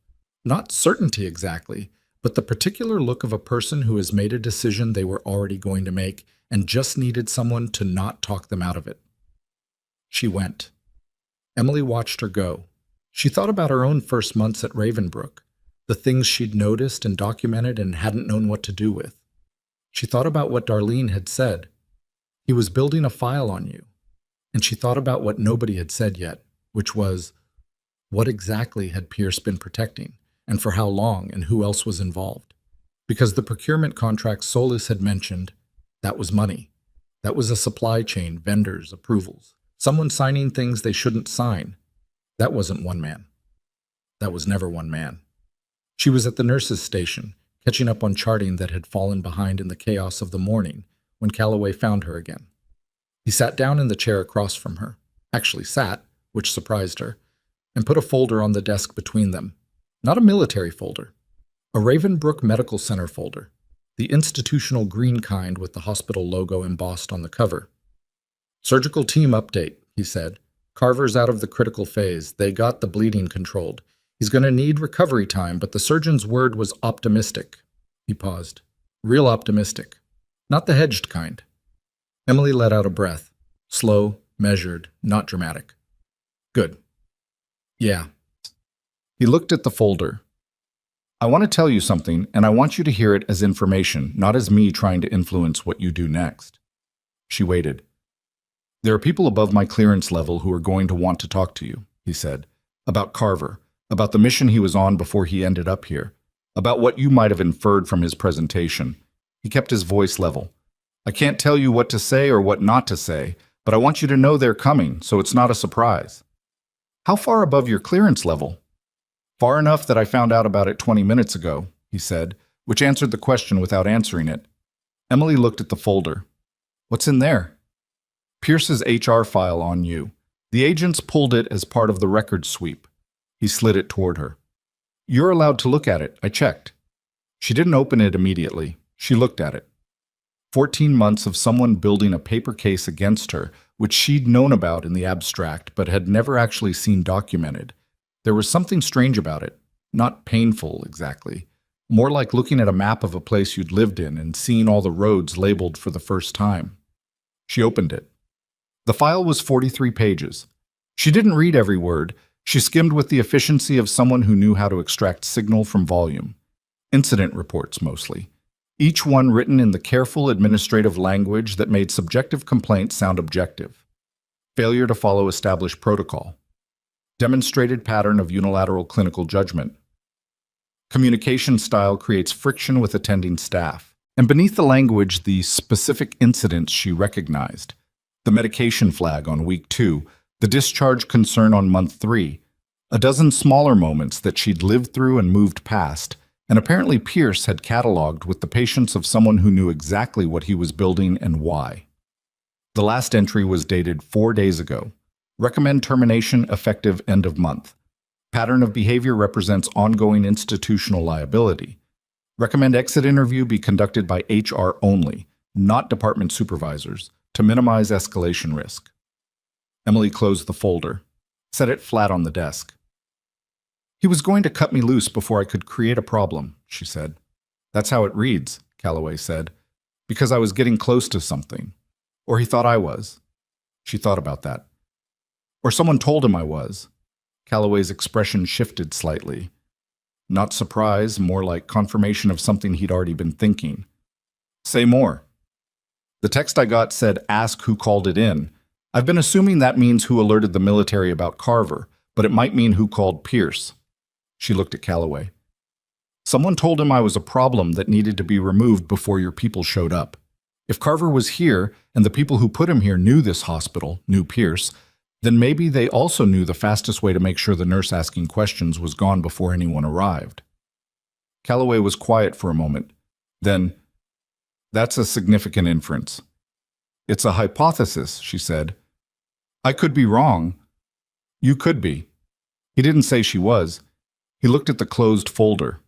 Not certainty exactly, but the particular look of a person who has made a decision they were already going to make and just needed someone to not talk them out of it. She went. Emily watched her go. She thought about her own first months at Ravenbrook, the things she'd noticed and documented and hadn't known what to do with. She thought about what Darlene had said. He was building a file on you. And she thought about what nobody had said yet, which was, what exactly had Pierce been protecting, and for how long, and who else was involved? Because the procurement contract Solis had mentioned, that was money. That was a supply chain, vendors, approvals. Someone signing things they shouldn't sign. That wasn't one man. That was never one man. She was at the nurse's station, catching up on charting that had fallen behind in the chaos of the morning, when Calloway found her again. He sat down in the chair across from her, actually sat, which surprised her, and put a folder on the desk between them. Not a military folder. A Ravenbrook Medical Center folder. The institutional green kind with the hospital logo embossed on the cover. "Surgical team update," he said. "Carver's out of the critical phase. They got the bleeding controlled. He's going to need recovery time, but the surgeon's word was optimistic." He paused. "Real optimistic. Not the hedged kind." Emily let out a breath. Slow, measured, not dramatic. "Good. Yeah." He looked at the folder. "I want to tell you something, and I want you to hear it as information, not as me trying to influence what you do next." She waited. "There are people above my clearance level who are going to want to talk to you," he said, "about Carver, about the mission he was on before he ended up here, about what you might have inferred from his presentation." He kept his voice level. "I can't tell you what to say or what not to say, but I want you to know they're coming, so it's not a surprise." "How far above your clearance level?" "Far enough that I found out about it 20 minutes ago," he said, which answered the question without answering it. Emily looked at the folder. "What's in there?" "Pierce's HR file on you. The agents pulled it as part of the record sweep." He slid it toward her. "You're allowed to look at it. I checked." She didn't open it immediately. She looked at it. 14 months of someone building a paper case against her, which she'd known about in the abstract but had never actually seen documented. There was something strange about it. Not painful, exactly. More like looking at a map of a place you'd lived in and seeing all the roads labeled for the first time. She opened it. The file was 43 pages. She didn't read every word. She skimmed with the efficiency of someone who knew how to extract signal from volume. Incident reports, mostly. Each one written in the careful administrative language that made subjective complaints sound objective. Failure to follow established protocol. Demonstrated pattern of unilateral clinical judgment. Communication style creates friction with attending staff. And beneath the language, the specific incidents she recognized. The medication flag on week 2, the discharge concern on month 3, a dozen smaller moments that she'd lived through and moved past, and apparently Pierce had cataloged with the patience of someone who knew exactly what he was building and why. The last entry was dated 4 days ago. Recommend termination effective end of month. Pattern of behavior represents ongoing institutional liability. Recommend exit interview be conducted by HR only, not department supervisors, to minimize escalation risk. Emily closed the folder, set it flat on the desk. "He was going to cut me loose before I could create a problem," she said. "That's how it reads," Calloway said, "because I was getting close to something. Or he thought I was." She thought about that. "Or someone told him I was." Calloway's expression shifted slightly. Not surprise, more like confirmation of something he'd already been thinking. "Say more." "The text I got said, 'Ask who called it in.' I've been assuming that means who alerted the military about Carver, but it might mean who called Pierce." She looked at Calloway. "Someone told him I was a problem that needed to be removed before your people showed up. If Carver was here, and the people who put him here knew this hospital, knew Pierce, then maybe they also knew the fastest way to make sure the nurse asking questions was gone before anyone arrived." Calloway was quiet for a moment. Then, "That's a significant inference." "It's a hypothesis," she said. "I could be wrong." "You could be." He didn't say she was. He looked at the closed folder.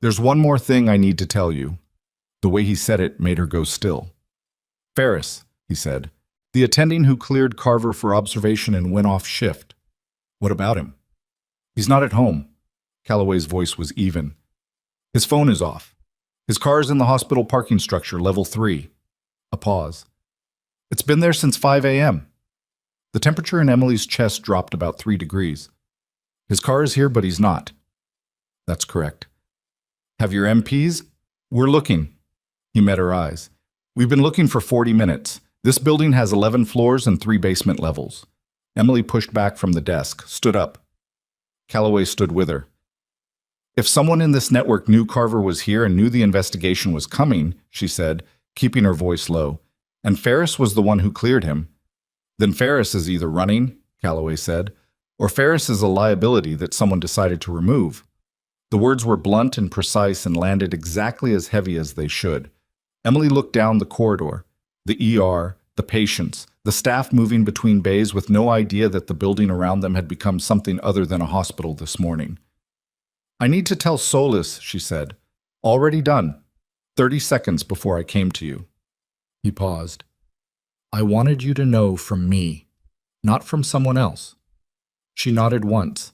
"There's one more thing I need to tell you." The way he said it made her go still. "Ferris," he said, "the attending who cleared Carver for observation and went off shift. What about him?" "He's not at home." Calloway's voice was even. "His phone is off. His car is in the hospital parking structure, level 3. A pause. "It's been there since 5 a.m. The temperature in Emily's chest dropped about 3 degrees. "His car is here, but he's not." "That's correct." "Have your MPs?" "We're looking." He met her eyes. "We've been looking for 40 minutes. This building has 11 floors and 3 basement levels." Emily pushed back from the desk, stood up. Calloway stood with her. "If someone in this network knew Carver was here and knew the investigation was coming," she said, keeping her voice low, "and Ferris was the one who cleared him, then Ferris is either running," Calloway said, "or Ferris is a liability that someone decided to remove." The words were blunt and precise and landed exactly as heavy as they should. Emily looked down the corridor, the ER, the patients, the staff moving between bays with no idea that the building around them had become something other than a hospital this morning. "I need to tell Solis," she said. "Already done. 30 seconds before I came to you." He paused. "I wanted you to know from me, not from someone else." She nodded once.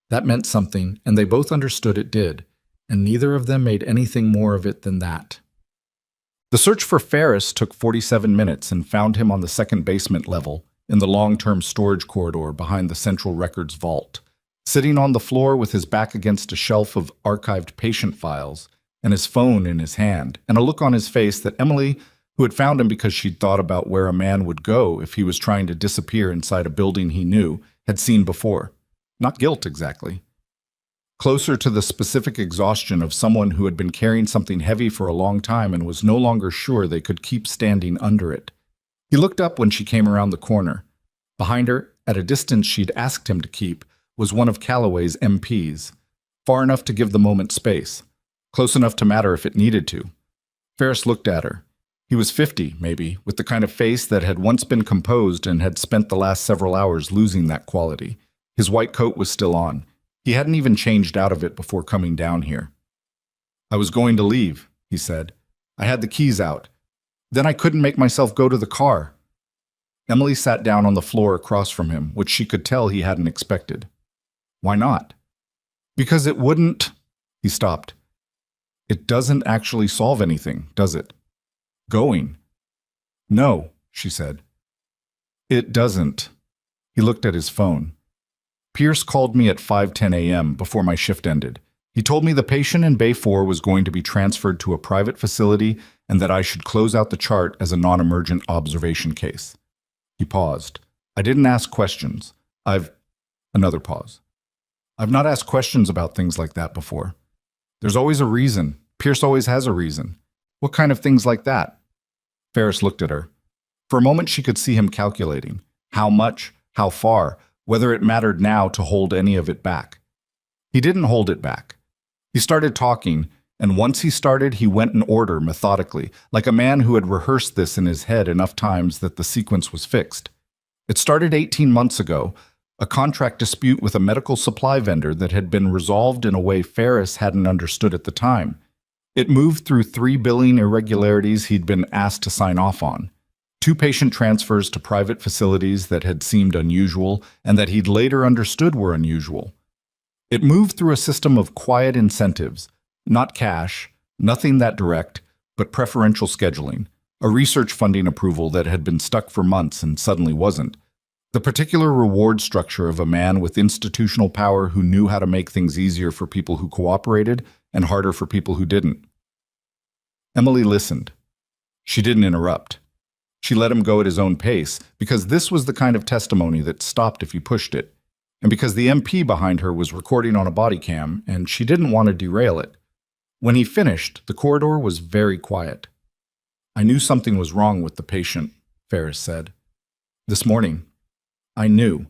That meant something, and they both understood it did, and neither of them made anything more of it than that. The search for Ferris took 47 minutes and found him on the second basement level, in the long-term storage corridor behind the central records vault, sitting on the floor with his back against a shelf of archived patient files, and his phone in his hand, and a look on his face that Emily, who had found him because she'd thought about where a man would go if he was trying to disappear inside a building he knew, had seen before. Not guilt, exactly. Closer to the specific exhaustion of someone who had been carrying something heavy for a long time and was no longer sure they could keep standing under it. He looked up when she came around the corner. Behind her, at a distance she'd asked him to keep, was one of Calloway's MPs, far enough to give the moment space, close enough to matter if it needed to. Ferris looked at her. He was 50, maybe, with the kind of face that had once been composed and had spent the last several hours losing that quality. His white coat was still on. He hadn't even changed out of it before coming down here. "I was going to leave," he said. "I had the keys out. Then I couldn't make myself go to the car." Emily sat down on the floor across from him, which she could tell he hadn't expected. "Why not?" "Because it wouldn't—" He stopped. "It doesn't actually solve anything, does it? Going." "No," she said. "It doesn't." He looked at his phone. "Pierce called me at 5:10 a.m. before my shift ended. He told me the patient in Bay 4 was going to be transferred to a private facility and that I should close out the chart as a non-emergent observation case." He paused. "I didn't ask questions. Another pause. "I've not asked questions about things like that before. There's always a reason. Pierce always has a reason. What kind of things like that?" Ferris looked at her. For a moment she could see him calculating. How much? How far? Whether it mattered now to hold any of it back. He didn't hold it back. He started talking, and once he started, he went in order methodically, like a man who had rehearsed this in his head enough times that the sequence was fixed. It started 18 months ago, a contract dispute with a medical supply vendor that had been resolved in a way Ferris hadn't understood at the time. It moved through 3 billing irregularities he'd been asked to sign off on. 2 patient transfers to private facilities that had seemed unusual and that he'd later understood were unusual. It moved through a system of quiet incentives, not cash, nothing that direct, but preferential scheduling, a research funding approval that had been stuck for months and suddenly wasn't, the particular reward structure of a man with institutional power who knew how to make things easier for people who cooperated and harder for people who didn't. Emily listened. She didn't interrupt. She let him go at his own pace, because this was the kind of testimony that stopped if you pushed it, and because the MP behind her was recording on a body cam, and she didn't want to derail it. When he finished, the corridor was very quiet. "I knew something was wrong with the patient," Ferris said. "This morning. I knew.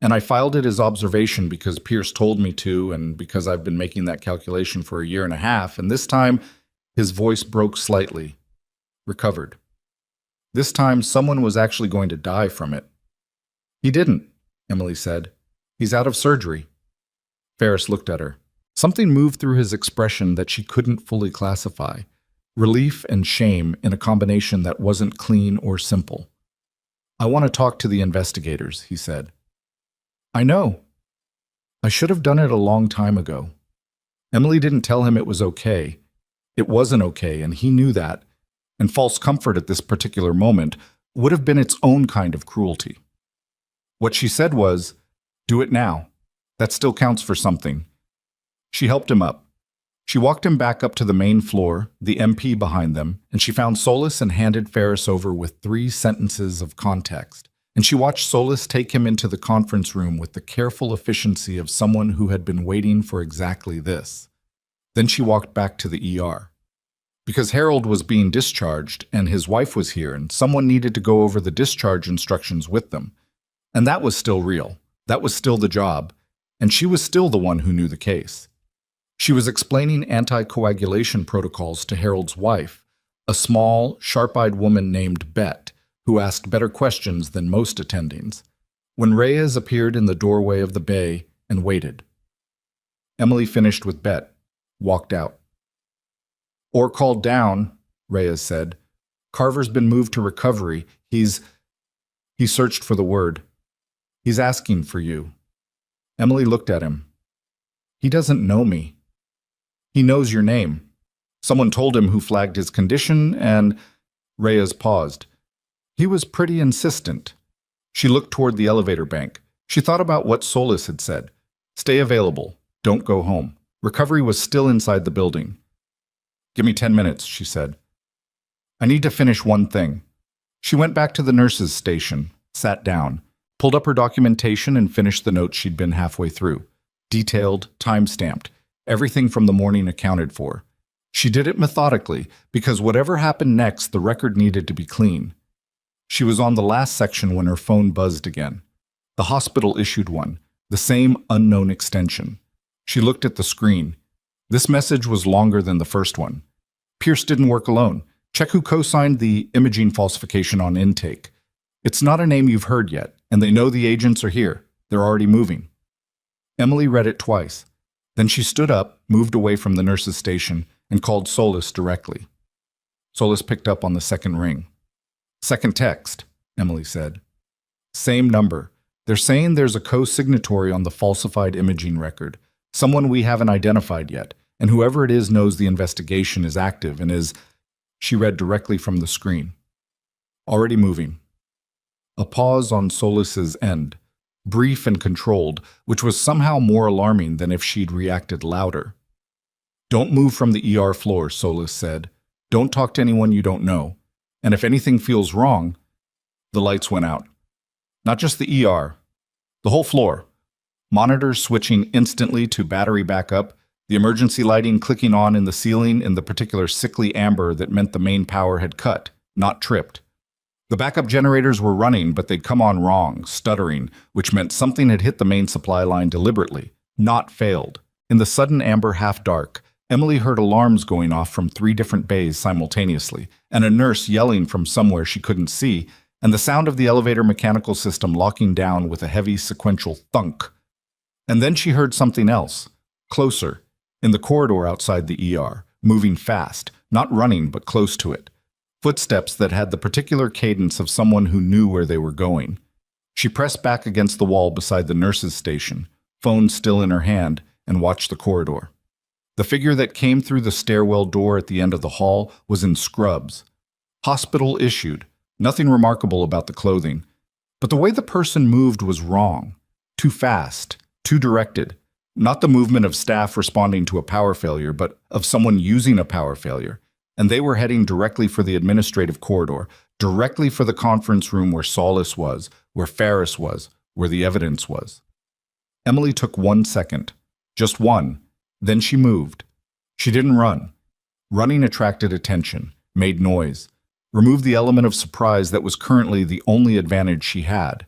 And I filed it as observation because Pierce told me to, and because I've been making that calculation for a year and a half, and this time," his voice broke slightly, "recovered. This time, someone was actually going to die from it." "He didn't," Emily said. "He's out of surgery." Ferris looked at her. Something moved through his expression that she couldn't fully classify. Relief and shame in a combination that wasn't clean or simple. "I want to talk to the investigators," he said. "I know. I should have done it a long time ago." Emily didn't tell him it was okay. It wasn't okay, and he knew that. And false comfort at this particular moment would have been its own kind of cruelty. What she said was, "Do it now. That still counts for something." She helped him up. She walked him back up to the main floor, the MP behind them, and she found Solis and handed Ferris over with 3 sentences of context. And she watched Solis take him into the conference room with the careful efficiency of someone who had been waiting for exactly this. Then she walked back to the ER. Because Harold was being discharged, and his wife was here, and someone needed to go over the discharge instructions with them. And that was still real. That was still the job. And she was still the one who knew the case. She was explaining anticoagulation protocols to Harold's wife, a small, sharp-eyed woman named Bet, who asked better questions than most attendings, when Reyes appeared in the doorway of the bay and waited. Emily finished with Bet, walked out. "Or called down," Reyes said. "Carver's been moved to recovery. He searched for the word. He's asking for you." Emily looked at him. "He doesn't know me." "He knows your name. Someone told him who flagged his condition and—" Reyes paused. "He was pretty insistent." She looked toward the elevator bank. She thought about what Solis had said. "Stay available. Don't go home." Recovery was still inside the building. "Give me 10 minutes," she said. "I need to finish one thing." She went back to the nurse's station, sat down, pulled up her documentation and finished the notes she'd been halfway through. Detailed, time-stamped, everything from the morning accounted for. She did it methodically, because whatever happened next, the record needed to be clean. She was on the last section when her phone buzzed again. The hospital issued one, the same unknown extension. She looked at the screen. This message was longer than the first one. "Pierce didn't work alone. Check who co-signed the imaging falsification on intake. It's not a name you've heard yet, and they know the agents are here. They're already moving." Emily read it twice. Then she stood up, moved away from the nurse's station, and called Solis directly. Solis picked up on the second ring. "Second text," Emily said. "Same number. They're saying there's a co-signatory on the falsified imaging record, someone we haven't identified yet, and whoever it is knows the investigation is active and is—" She read directly from the screen. "Already moving." A pause on Solis's end, brief and controlled, which was somehow more alarming than if she'd reacted louder. "Don't move from the ER floor," Solis said. "Don't talk to anyone you don't know. And if anything feels wrong—" The lights went out. Not just the ER. The whole floor. Monitors switching instantly to battery backup, the emergency lighting clicking on in the ceiling in the particular sickly amber that meant the main power had cut, not tripped. The backup generators were running, but they'd come on wrong, stuttering, which meant something had hit the main supply line deliberately, not failed. In the sudden amber half-dark, Emily heard alarms going off from 3 different bays simultaneously, and a nurse yelling from somewhere she couldn't see, and the sound of the elevator mechanical system locking down with a heavy sequential thunk. And then she heard something else, closer, in the corridor outside the ER, moving fast, not running but close to it. Footsteps that had the particular cadence of someone who knew where they were going. She pressed back against the wall beside the nurse's station, phone still in her hand, and watched the corridor. The figure that came through the stairwell door at the end of the hall was in scrubs. Hospital issued. Nothing remarkable about the clothing. But the way the person moved was wrong. Too fast, too directed. Not the movement of staff responding to a power failure, but of someone using a power failure. And they were heading directly for the administrative corridor, directly for the conference room where Solis was, where Ferris was, where the evidence was. Emily took 1 second. Just one. Then she moved. She didn't run. Running attracted attention, made noise, removed the element of surprise that was currently the only advantage she had.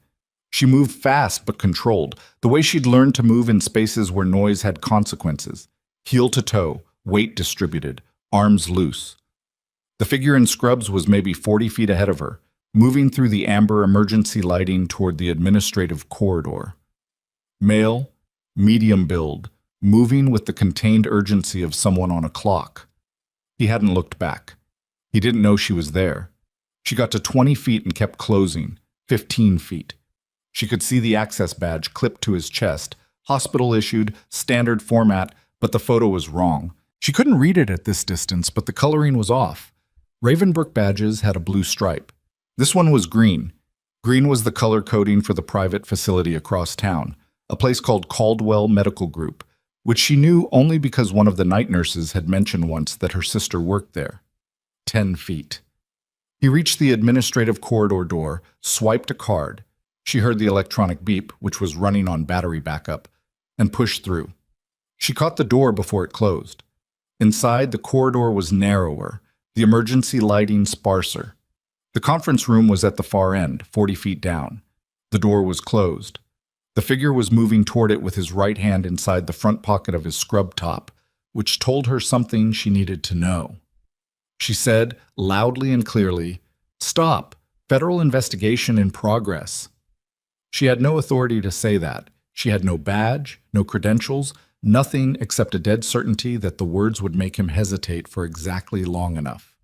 She moved fast but controlled, the way she'd learned to move in spaces where noise had consequences. Heel to toe, weight distributed, arms loose. The figure in scrubs was maybe 40 feet ahead of her, moving through the amber emergency lighting toward the administrative corridor. Male, medium build, moving with the contained urgency of someone on a clock. He hadn't looked back. He didn't know she was there. She got to 20 feet and kept closing, 15 feet. She could see the access badge clipped to his chest, hospital issued, standard format, but the photo was wrong. She couldn't read it at this distance, but the coloring was off. Ravenbrook badges had a blue stripe. This one was green. Green was the color coding for the private facility across town, a place called Caldwell Medical Group, which she knew only because one of the night nurses had mentioned once that her sister worked there. 10 feet. He reached the administrative corridor door, swiped a card. She heard the electronic beep, which was running on battery backup, and pushed through. She caught the door before it closed. Inside, the corridor was narrower, the emergency lighting sparser. The conference room was at the far end, 40 feet down. The door was closed. The figure was moving toward it with his right hand inside the front pocket of his scrub top, which told her something she needed to know. She said, loudly and clearly, "Stop! Federal investigation in progress. She had no authority to say that. She had no badge, no credentials, nothing except a dead certainty that the words would make him hesitate for exactly long enough.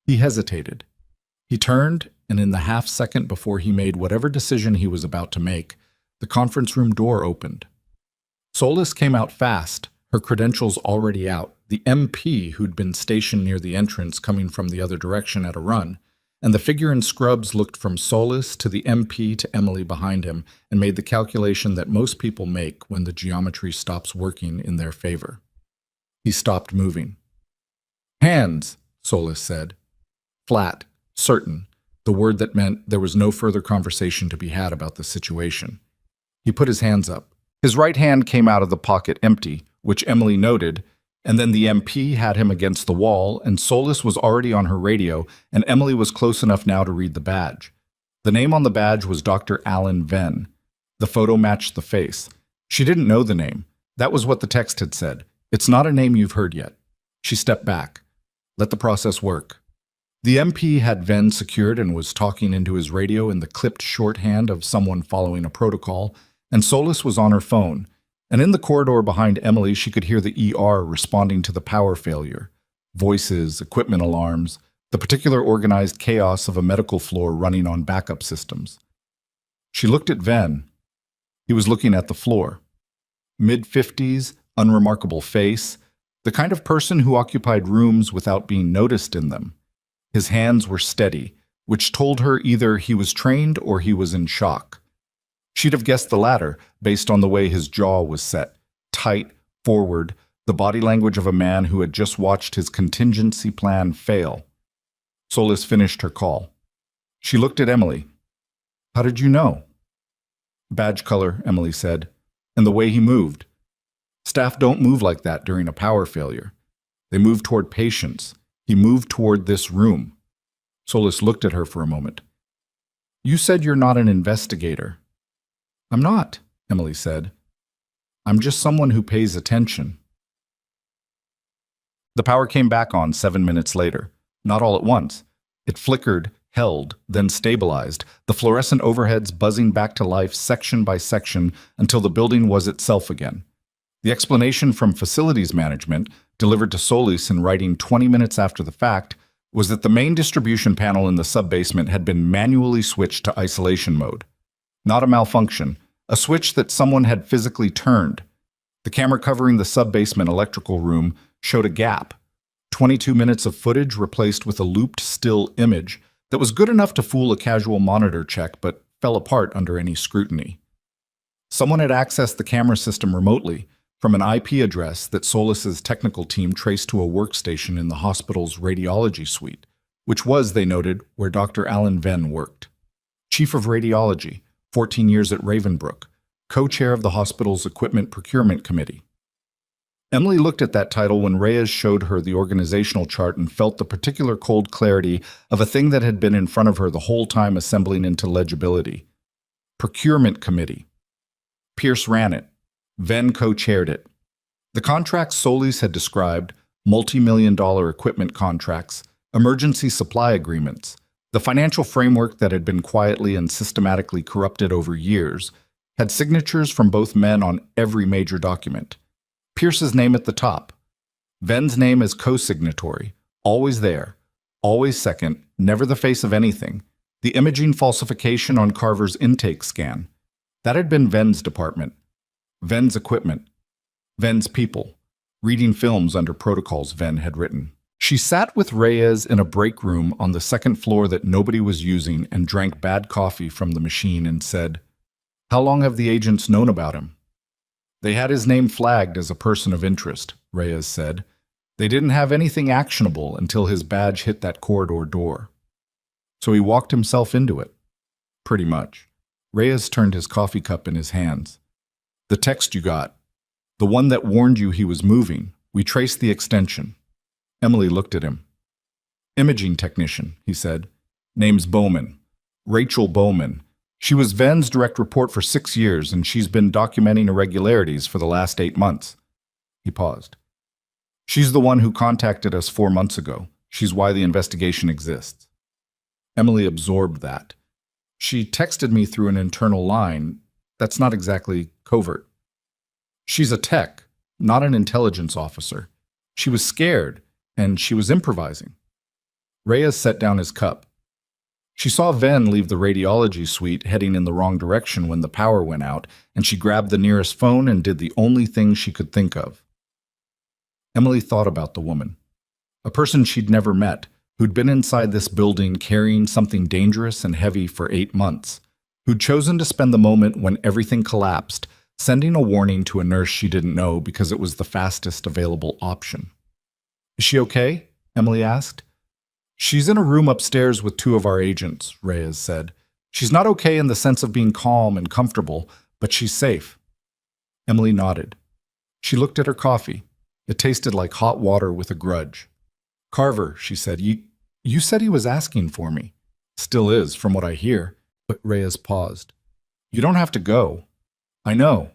He hesitated. He turned, and in the half second before he made whatever decision he was about to make, the conference room door opened. Solis came out fast, her credentials already out, the MP who'd been stationed near the entrance coming from the other direction at a run, and the figure in scrubs looked from Solis to the MP to Emily behind him and made the calculation that most people make when the geometry stops working in their favor. He stopped moving. "Hands," Solis said. Flat, certain, the word that meant there was no further conversation to be had about the situation. He put his hands up. His right hand came out of the pocket empty, which Emily noted, and then the MP had him against the wall, and Solis was already on her radio, and Emily was close enough now to read the badge. The name on the badge was Dr. Alan Venn. The photo matched the face. She didn't know the name. That was what the text had said. "It's not a name you've heard yet." She stepped back. Let the process work. The MP had Venn secured and was talking into his radio in the clipped shorthand of someone following a protocol, and Solis was on her phone. And in the corridor behind Emily, she could hear the ER responding to the power failure. Voices, equipment alarms, the particular organized chaos of a medical floor running on backup systems. She looked at Venn. He was looking at the floor. Mid-50s, unremarkable face, the kind of person who occupied rooms without being noticed in them. His hands were steady, which told her either he was trained or he was in shock. She'd have guessed the latter, based on the way his jaw was set, tight, forward, the body language of a man who had just watched his contingency plan fail. Solis finished her call. She looked at Emily. "How did you know?" "Badge color," Emily said, "and the way he moved. Staff don't move like that during a power failure. They move toward patients. He moved toward this room." Solis looked at her for a moment. "You said you're not an investigator." "I'm not," Emily said. "I'm just someone who pays attention." The power came back on 7 minutes later. Not all at once. It flickered, held, then stabilized, the fluorescent overheads buzzing back to life section by section until the building was itself again. The explanation from facilities management, delivered to Solis in writing 20 minutes after the fact, was that the main distribution panel in the sub-basement had been manually switched to isolation mode. Not a malfunction, a switch that someone had physically turned. The camera covering the sub-basement electrical room showed a gap. 22 minutes of footage replaced with a looped still image that was good enough to fool a casual monitor check but fell apart under any scrutiny. Someone had accessed the camera system remotely from an IP address that Solis's technical team traced to a workstation in the hospital's radiology suite, which was, they noted, where Dr. Alan Venn worked. Chief of Radiology, 14 years at Ravenbrook, co-chair of the hospital's Equipment Procurement Committee. Emily looked at that title when Reyes showed her the organizational chart and felt the particular cold clarity of a thing that had been in front of her the whole time assembling into legibility. Procurement Committee. Pierce ran it. Venn co-chaired it. The contracts Solis had described, multi-million-dollar equipment contracts, emergency supply agreements, the financial framework that had been quietly and systematically corrupted over years, had signatures from both men on every major document. Pierce's name at the top. Venn's name as co-signatory, always there, always second, never the face of anything. The imaging falsification on Carver's intake scan. That had been Venn's department. Venn's equipment. Venn's people. Reading films under protocols Venn had written. She sat with Reyes in a break room on the second floor that nobody was using and drank bad coffee from the machine and said, "How long have the agents known about him?" "They had his name flagged as a person of interest," Reyes said. "They didn't have anything actionable until his badge hit that corridor door. So he walked himself into it." "Pretty much." Reyes turned his coffee cup in his hands. "The text you got. The one that warned you he was moving. We traced the extension." Emily looked at him. "Imaging technician," he said. "Name's Bowman. Rachel Bowman. She was Venn's direct report for 6 years, and she's been documenting irregularities for the last 8 months. He paused. "She's the one who contacted us 4 months ago. She's why the investigation exists." Emily absorbed that. She texted me through an internal line. That's not exactly covert. She's a tech, not an intelligence officer. She was scared, and she was improvising. Reyes set down his cup. She saw Ven leave the radiology suite heading in the wrong direction when the power went out, and she grabbed the nearest phone and did the only thing she could think of. Emily thought about the woman, a person she'd never met, who'd been inside this building carrying something dangerous and heavy for 8 months, who'd chosen to spend the moment when everything collapsed, sending a warning to a nurse she didn't know because it was the fastest available option. "Is she okay?" Emily asked. "She's in a room upstairs with 2 of our agents," Reyes said. "She's not okay in the sense of being calm and comfortable, but she's safe." Emily nodded. She looked at her coffee. It tasted like hot water with a grudge. "Carver," she said, you said he was asking for me." "Still is, from what I hear." But Reyes paused. "You don't have to go." "I know."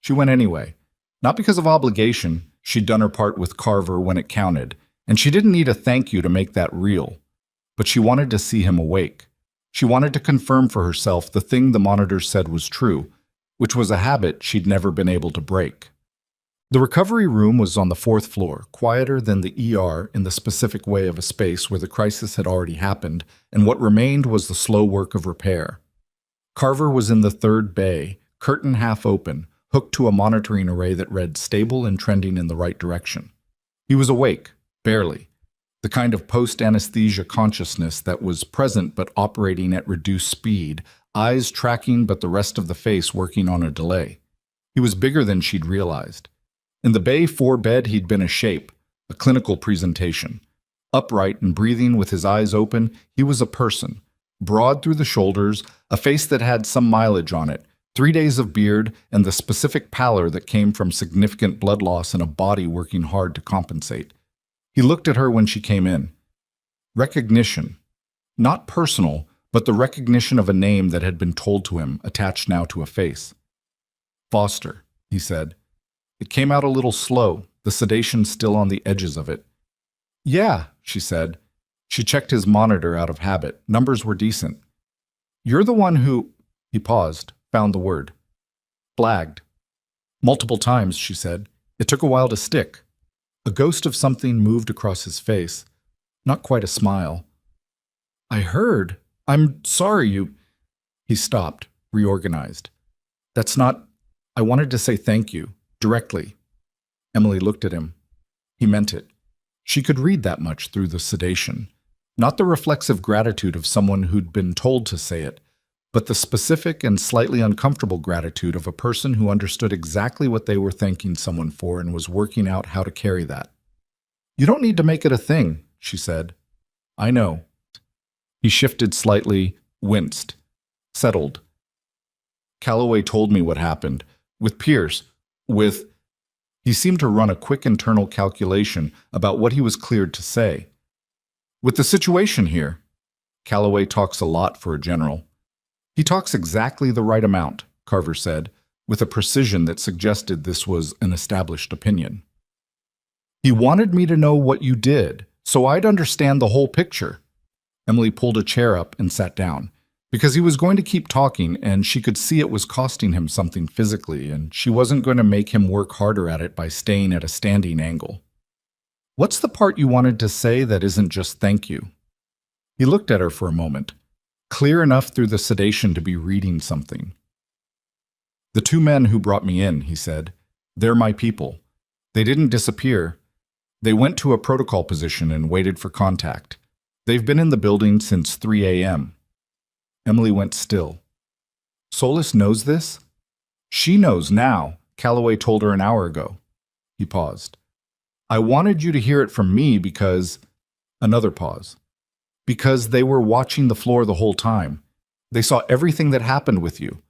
She went anyway. Not because of obligation. She'd done her part with Carver when it counted, and she didn't need a thank you to make that real. But she wanted to see him awake. She wanted to confirm for herself the thing the monitor said was true, which was a habit she'd never been able to break. The recovery room was on the 4th floor, quieter than the ER in the specific way of a space where the crisis had already happened, and what remained was the slow work of repair. Carver was in the 3rd bay, curtain half open, hooked to a monitoring array that read stable and trending in the right direction. He was awake, barely, the kind of post-anesthesia consciousness that was present but operating at reduced speed, eyes tracking but the rest of the face working on a delay. He was bigger than she'd realized. In the Bay 4 bed, he'd been a shape, a clinical presentation. Upright and breathing with his eyes open, he was a person, broad through the shoulders, a face that had some mileage on it, 3 days of beard, and the specific pallor that came from significant blood loss and a body working hard to compensate. He looked at her when she came in. Recognition. Not personal, but the recognition of a name that had been told to him, attached now to a face. "Foster," he said. It came out a little slow, the sedation still on the edges of it. "Yeah," she said. She checked his monitor out of habit. Numbers were decent. "You're the one who—" He paused, found the word. "Flagged." "Multiple times," she said. "It took a while to stick." A ghost of something moved across his face. Not quite a smile. "I heard. I'm sorry you—" He stopped, reorganized. "That's not— I wanted to say thank you. Directly." Emily looked at him. He meant it. She could read that much through the sedation. Not the reflexive gratitude of someone who'd been told to say it, but the specific and slightly uncomfortable gratitude of a person who understood exactly what they were thanking someone for and was working out how to carry that. "You don't need to make it a thing," she said. "I know." He shifted slightly, winced, settled. "Calloway told me what happened. With Pierce. He seemed to run a quick internal calculation about what he was cleared to say. "With the situation here." Calloway talks a lot for a general. "He talks exactly the right amount," Carver said, with a precision that suggested this was an established opinion. "He wanted me to know what you did, so I'd understand the whole picture." Emily pulled a chair up and sat down. Because he was going to keep talking, and she could see it was costing him something physically, and she wasn't going to make him work harder at it by staying at a standing angle. "What's the part you wanted to say that isn't just thank you?" He looked at her for a moment, clear enough through the sedation to be reading something. "The 2 men who brought me in," he said. "They're my people. They didn't disappear. They went to a protocol position and waited for contact. They've been in the building since 3 a.m. Emily went still. "Solis knows this?" "She knows now. Calloway told her an hour ago." He paused. "I wanted you to hear it from me because—" Another pause. "Because they were watching the floor the whole time. They saw everything that happened with you.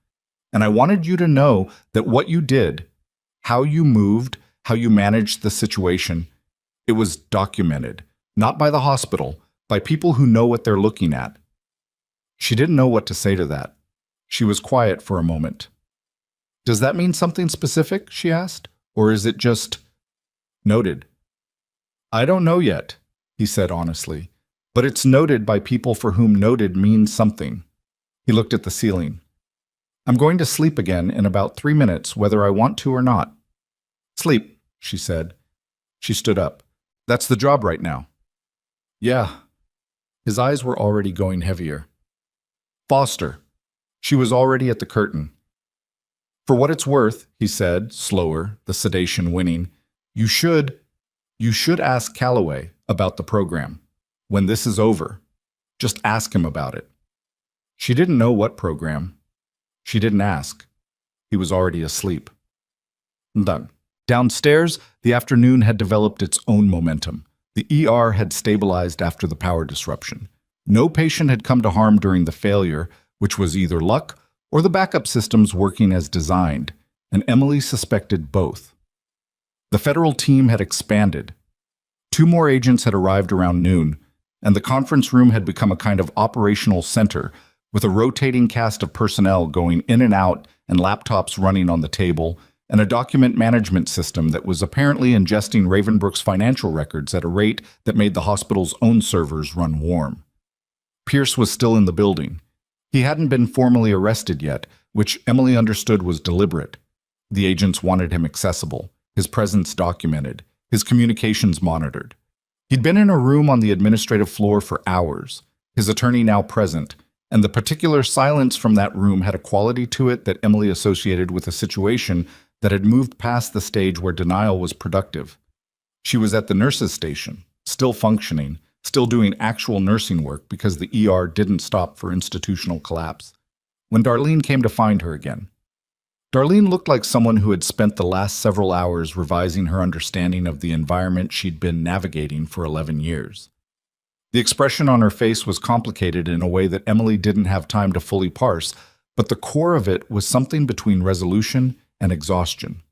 And I wanted you to know that what you did, how you moved, how you managed the situation, it was documented. Not by the hospital, by people who know what they're looking at." She didn't know what to say to that. She was quiet for a moment. "Does that mean something specific?" she asked. "Or is it just—" "Noted." "I don't know yet," he said honestly. But it's noted by people for whom noted means something. He looked at the ceiling. I'm going to sleep again in about 3 minutes, whether I want to or not. Sleep, she said. She stood up. That's the job right now. Yeah. His eyes were already going heavier. Foster. She was already at the curtain. For what it's worth, he said, slower, the sedation winning, you should ask Calloway about the program. When this is over, just ask him about it. She didn't know what program. She didn't ask. He was already asleep. Done. Downstairs, the afternoon had developed its own momentum. The ER had stabilized after the power disruption. No patient had come to harm during the failure, which was either luck or the backup systems working as designed, and Emily suspected both. The federal team had expanded. 2 more agents had arrived around noon, and the conference room had become a kind of operational center with a rotating cast of personnel going in and out and laptops running on the table, and a document management system that was apparently ingesting Ravenbrook's financial records at a rate that made the hospital's own servers run warm. Pierce was still in the building. He hadn't been formally arrested yet, which Emily understood was deliberate. The agents wanted him accessible, his presence documented, his communications monitored. He'd been in a room on the administrative floor for hours, his attorney now present, and the particular silence from that room had a quality to it that Emily associated with a situation that had moved past the stage where denial was productive. She was at the nurses' station, still functioning, still doing actual nursing work because the ER didn't stop for institutional collapse, when Darlene came to find her again. Darlene looked like someone who had spent the last several hours revising her understanding of the environment she'd been navigating for 11 years. The expression on her face was complicated in a way that Emily didn't have time to fully parse, but the core of it was something between resolution and exhaustion.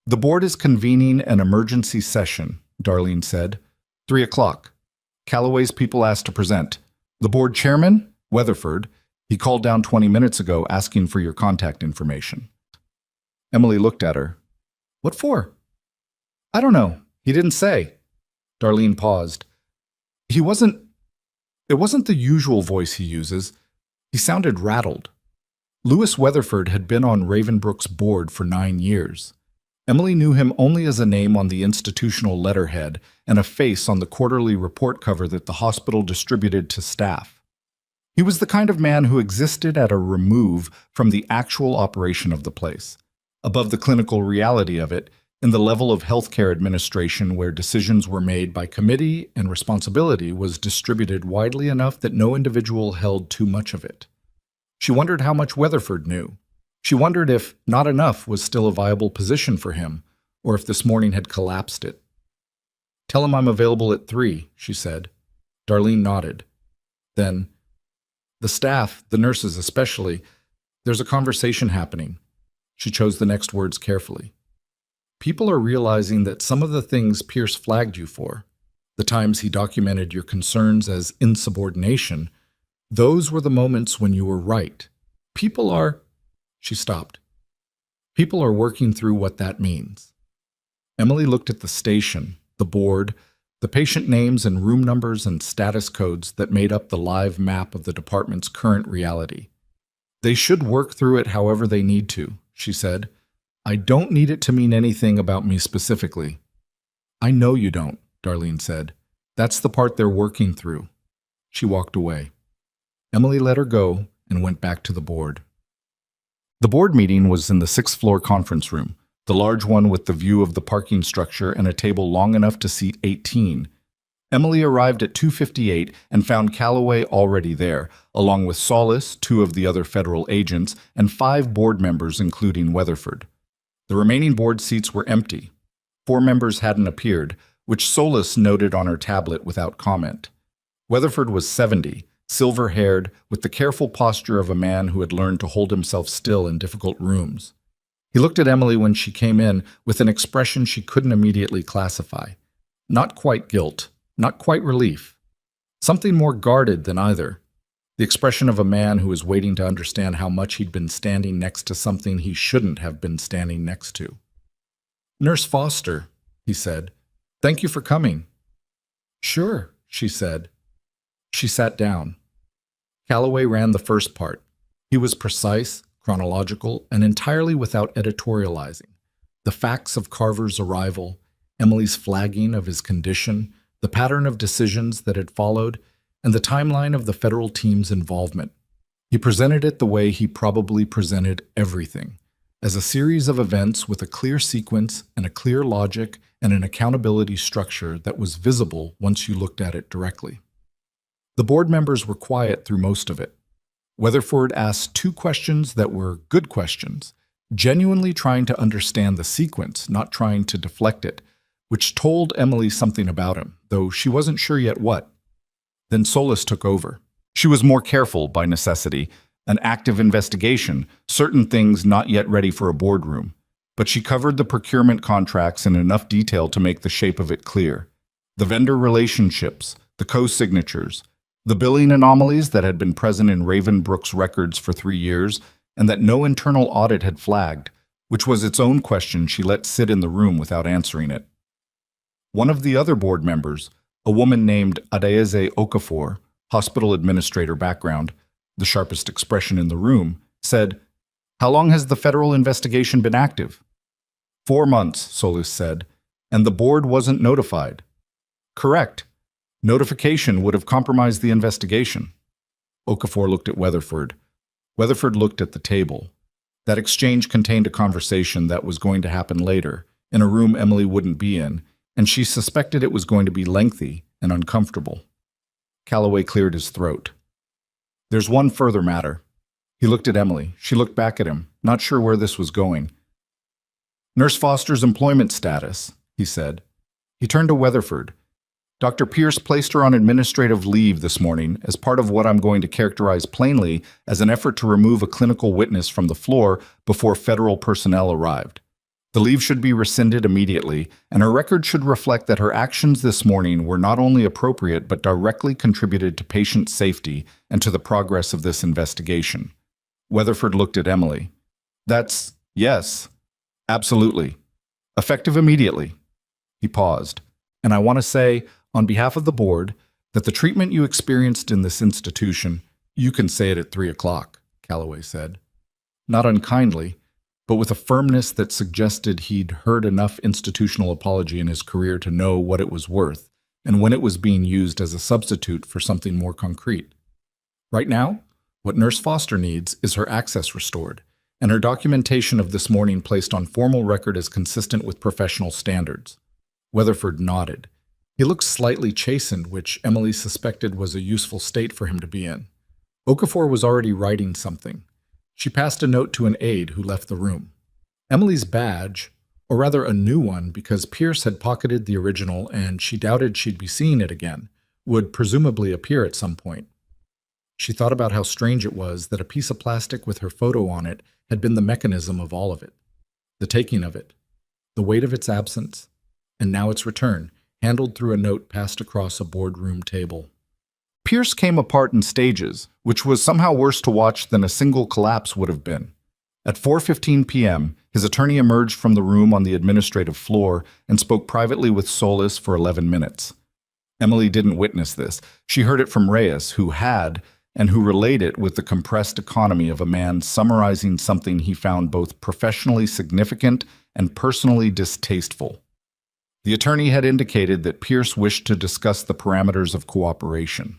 The board is convening an emergency session, Darlene said. 3 o'clock. Calloway's people asked to present. The board chairman, Weatherford, he called down 20 minutes ago asking for your contact information. Emily looked at her. What for? I don't know. He didn't say. Darlene paused. It wasn't the usual voice he uses. He sounded rattled. Lewis Weatherford had been on Ravenbrook's board for 9 years. Emily knew him only as a name on the institutional letterhead and a face on the quarterly report cover that the hospital distributed to staff. He was the kind of man who existed at a remove from the actual operation of the place, above the clinical reality of it, in the level of healthcare administration where decisions were made by committee and responsibility was distributed widely enough that no individual held too much of it. She wondered how much Weatherford knew. She wondered if not enough was still a viable position for him, or if this morning had collapsed it. Tell him I'm available at 3, she said. Darlene nodded. Then, the staff, the nurses especially, there's a conversation happening. She chose the next words carefully. People are realizing that some of the things Pierce flagged you for, the times he documented your concerns as insubordination, those were the moments when you were right. People are... She stopped. People are working through what that means. Emily looked at the station, the board, the patient names and room numbers and status codes that made up the live map of the department's current reality. They should work through it however they need to, she said. I don't need it to mean anything about me specifically. I know you don't, Darlene said. That's the part they're working through. She walked away. Emily let her go and went back to the board. The board meeting was in the 6th floor conference room, the large one with the view of the parking structure and a table long enough to seat 18. Emily arrived at 2:58 and found Calloway already there, along with Solis, 2 of the other federal agents, and 5 board members including Weatherford. The remaining board seats were empty. 4 members hadn't appeared, which Solis noted on her tablet without comment. Weatherford was 70, silver-haired, with the careful posture of a man who had learned to hold himself still in difficult rooms. He looked at Emily when she came in with an expression she couldn't immediately classify. Not quite guilt, not quite relief. Something more guarded than either. The expression of a man who was waiting to understand how much he'd been standing next to something he shouldn't have been standing next to. Nurse Foster, he said, thank you for coming. Sure, she said. She sat down. Calloway ran the first part. He was precise, chronological, and entirely without editorializing. The facts of Carver's arrival, Emily's flagging of his condition, the pattern of decisions that had followed, and the timeline of the federal team's involvement. He presented it the way he probably presented everything, as a series of events with a clear sequence and a clear logic and an accountability structure that was visible once you looked at it directly. The board members were quiet through most of it. Weatherford asked 2 questions that were good questions, genuinely trying to understand the sequence, not trying to deflect it, which told Emily something about him, though she wasn't sure yet what. Then Solis took over. She was more careful by necessity, an active investigation, certain things not yet ready for a boardroom. But she covered the procurement contracts in enough detail to make the shape of it clear. The vendor relationships, the co-signatures, the billing anomalies that had been present in Ravenbrook's records for 3 years and that no internal audit had flagged, which was its own question she let sit in the room without answering it. One of the other board members, a woman named Adeze Okafor, hospital administrator background, the sharpest expression in the room, said, "How long has the federal investigation been active?" 4 months, Solis said, and the board wasn't notified. Correct. Notification would have compromised the investigation. Okafor looked at Weatherford. Weatherford looked at the table. That exchange contained a conversation that was going to happen later, in a room Emily wouldn't be in, and she suspected it was going to be lengthy and uncomfortable. Calloway cleared his throat. "There's one further matter." He looked at Emily. She looked back at him, not sure where this was going. "Nurse Foster's employment status," he said. He turned to Weatherford. "Dr. Pierce placed her on administrative leave this morning as part of what I'm going to characterize plainly as an effort to remove a clinical witness from the floor before federal personnel arrived. The leave should be rescinded immediately, and her record should reflect that her actions this morning were not only appropriate but directly contributed to patient safety and to the progress of this investigation." Weatherford looked at Emily. Yes, absolutely. Effective immediately." He paused. "And I want to say, on behalf of the board, that the treatment you experienced in this institution—" "You can say it at 3 o'clock, Calloway said. Not unkindly, but with a firmness that suggested he'd heard enough institutional apology in his career to know what it was worth, and when it was being used as a substitute for something more concrete. Right now, what Nurse Foster needs is her access restored, and her documentation of this morning placed on formal record as consistent with professional standards." Weatherford nodded. He looked slightly chastened, which Emily suspected was a useful state for him to be in. Okafor was already writing something. She passed a note to an aide who left the room. Emily's badge, or rather a new one because Pierce had pocketed the original and she doubted she'd be seeing it again, would presumably appear at some point. She thought about how strange it was that a piece of plastic with her photo on it had been the mechanism of all of it. The taking of it, the weight of its absence, and now its return, handled through a note passed across a boardroom table. Pierce came apart in stages, which was somehow worse to watch than a single collapse would have been. At 4:15 p.m., his attorney emerged from the room on the administrative floor and spoke privately with Solis for 11 minutes. Emily didn't witness this. She heard it from Reyes, who had, and who relayed it with the compressed economy of a man summarizing something he found both professionally significant and personally distasteful. The attorney had indicated that Pierce wished to discuss the parameters of cooperation.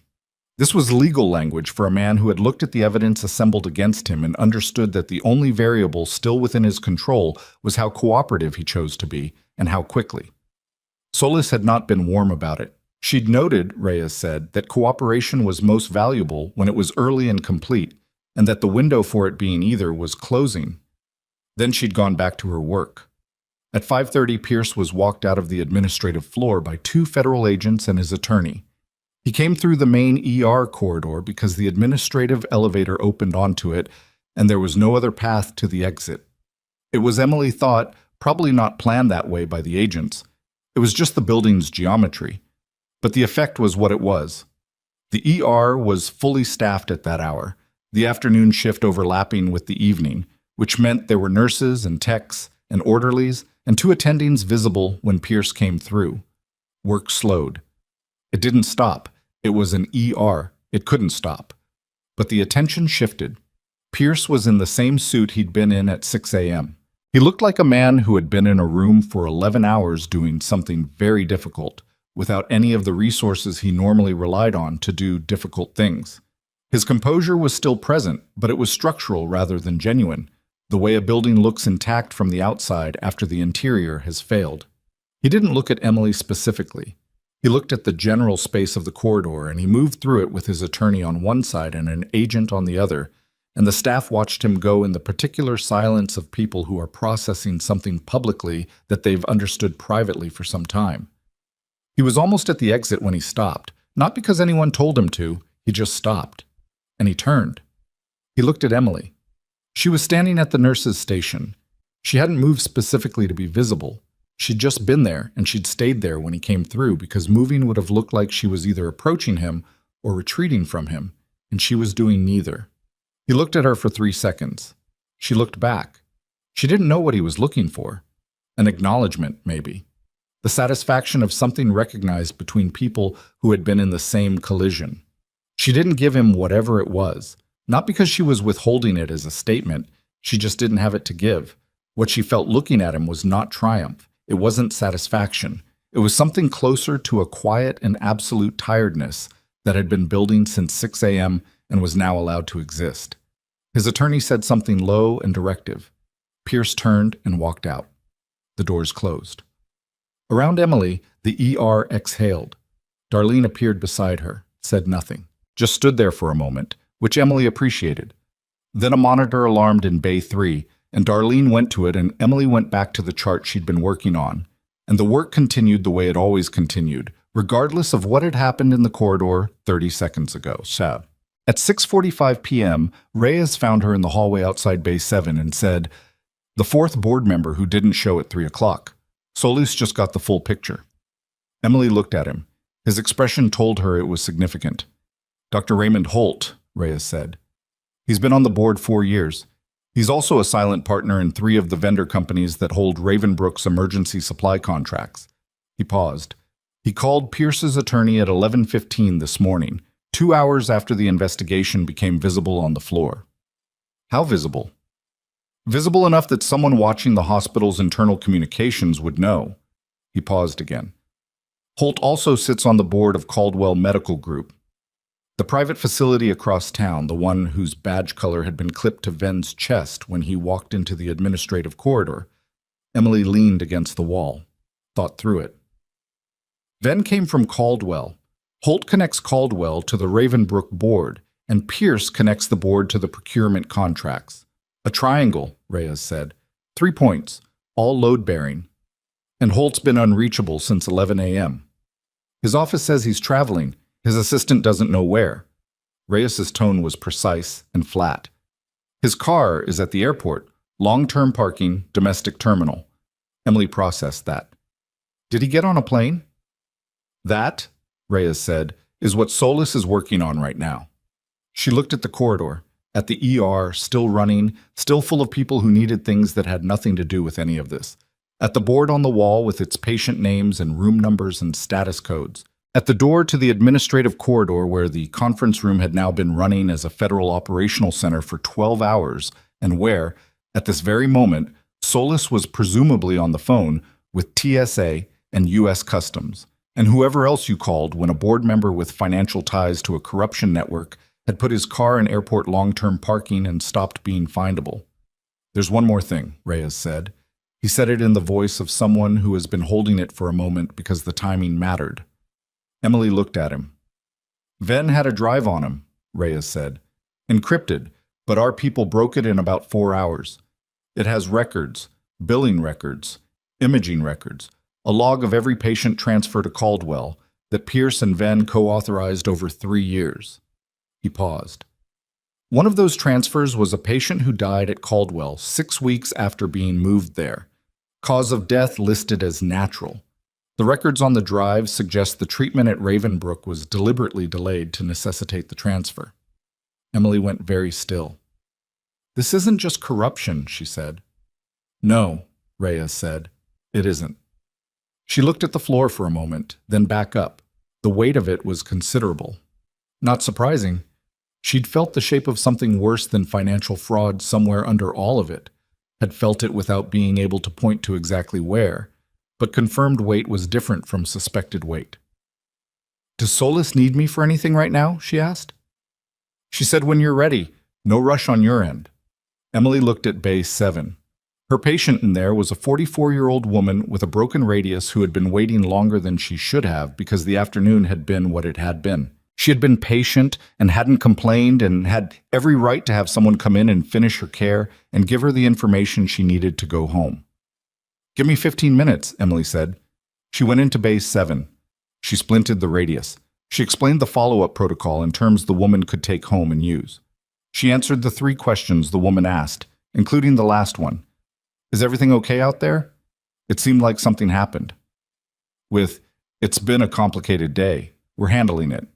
This was legal language for a man who had looked at the evidence assembled against him and understood that the only variable still within his control was how cooperative he chose to be, and how quickly. Solis had not been warm about it. She'd noted, Reyes said, that cooperation was most valuable when it was early and complete, and that the window for it being either was closing. Then she'd gone back to her work. At 5:30, Pierce was walked out of the administrative floor by 2 federal agents and his attorney. He came through the main ER corridor because the administrative elevator opened onto it, and there was no other path to the exit. It was, Emily thought, probably not planned that way by the agents. It was just the building's geometry. But the effect was what it was. The ER was fully staffed at that hour, the afternoon shift overlapping with the evening, which meant there were nurses and techs and orderlies and 2 attendings visible when Pierce came through. Work slowed. It didn't stop. It was an ER. It couldn't stop. But the attention shifted. Pierce was in the same suit he'd been in at 6 a.m. He looked like a man who had been in a room for 11 hours doing something very difficult, without any of the resources he normally relied on to do difficult things. His composure was still present, but it was structural rather than genuine, the way a building looks intact from the outside after the interior has failed. He didn't look at Emily specifically. He looked at the general space of the corridor, and he moved through it with his attorney on one side and an agent on the other, and the staff watched him go in the particular silence of people who are processing something publicly that they've understood privately for some time. He was almost at the exit when he stopped, not because anyone told him to, he just stopped. And he turned. He looked at Emily. She was standing at the nurse's station. She hadn't moved specifically to be visible. She'd just been there, and she'd stayed there when he came through because moving would have looked like she was either approaching him or retreating from him, and she was doing neither. He looked at her for 3 seconds. She looked back. She didn't know what he was looking for. An acknowledgement, maybe. The satisfaction of something recognized between people who had been in the same collision. She didn't give him whatever it was, not because she was withholding it as a statement, she just didn't have it to give. What she felt looking at him was not triumph. It wasn't satisfaction. It was something closer to a quiet and absolute tiredness that had been building since 6 a.m. and was now allowed to exist. His attorney said something low and directive. Pierce turned and walked out. The doors closed. Around Emily, the ER exhaled. Darlene appeared beside her, said nothing, just stood there for a moment, which Emily appreciated. Then a monitor alarmed in Bay 3, and Darlene went to it, and Emily went back to the chart she'd been working on. And the work continued the way it always continued, regardless of what had happened in the corridor 30 seconds ago. At 6:45 p.m., Reyes found her in the hallway outside Bay 7 and said, "The fourth board member who didn't show at 3 o'clock. Solis just got the full picture." Emily looked at him. His expression told her it was significant. "Dr. Raymond Holt," Reyes said. "He's been on the board 4 years. He's also a silent partner in 3 of the vendor companies that hold Ravenbrook's emergency supply contracts." He paused. He called Pierce's attorney at 11:15 this morning, 2 hours after the investigation became visible on the floor. How visible? Visible enough that someone watching the hospital's internal communications would know. He paused again. Holt also sits on the board of Caldwell Medical Group, the private facility across town, the one whose badge color had been clipped to Ven's chest when he walked into the administrative corridor. Emily leaned against the wall, thought through it. Ven came from Caldwell. Holt connects Caldwell to the Ravenbrook board, and Pierce connects the board to the procurement contracts. A triangle, Reyes said. 3 points, all load-bearing. And Holt's been unreachable since 11 a.m. His office says he's traveling. His assistant doesn't know where. Reyes's tone was precise and flat. His car is at the airport, long-term parking, domestic terminal. Emily processed that. Did he get on a plane? That, Reyes said, is what Solis is working on right now. She looked at the corridor, at the ER, still running, still full of people who needed things that had nothing to do with any of this. At the board on the wall with its patient names and room numbers and status codes. At the door to the administrative corridor where the conference room had now been running as a federal operational center for 12 hours and where, at this very moment, Solis was presumably on the phone with TSA and U.S. Customs, and whoever else you called when a board member with financial ties to a corruption network had put his car in airport long-term parking and stopped being findable. "There's one more thing," Reyes said. He said it in the voice of someone who has been holding it for a moment because the timing mattered. Emily looked at him. "Ven had a drive on him," Reyes said. "Encrypted, but our people broke it in about 4 hours. It has records, billing records, imaging records, a log of every patient transfer to Caldwell that Pierce and Ven co-authorized over 3 years." He paused. One of those transfers was a patient who died at Caldwell 6 weeks after being moved there. Cause of death listed as natural. The records on the drive suggest the treatment at Ravenbrook was deliberately delayed to necessitate the transfer. Emily went very still. "This isn't just corruption," she said. "No," Reyes said. "It isn't." She looked at the floor for a moment, then back up. The weight of it was considerable. Not surprising. She'd felt the shape of something worse than financial fraud somewhere under all of it, had felt it without being able to point to exactly where, but confirmed weight was different from suspected weight. "Does Solis need me for anything right now?" she asked. She said, "When you're ready. No rush on your end." Emily looked at Bay 7. Her patient in there was a 44-year-old woman with a broken radius who had been waiting longer than she should have because the afternoon had been what it had been. She had been patient and hadn't complained and had every right to have someone come in and finish her care and give her the information she needed to go home. "Give me 15 minutes, Emily said. She went into Bay 7. She splinted the radius. She explained the follow-up protocol in terms the woman could take home and use. She answered the 3 questions the woman asked, including the last one. "Is everything okay out there?" It seemed like something happened. With, "It's been a complicated day. We're handling it."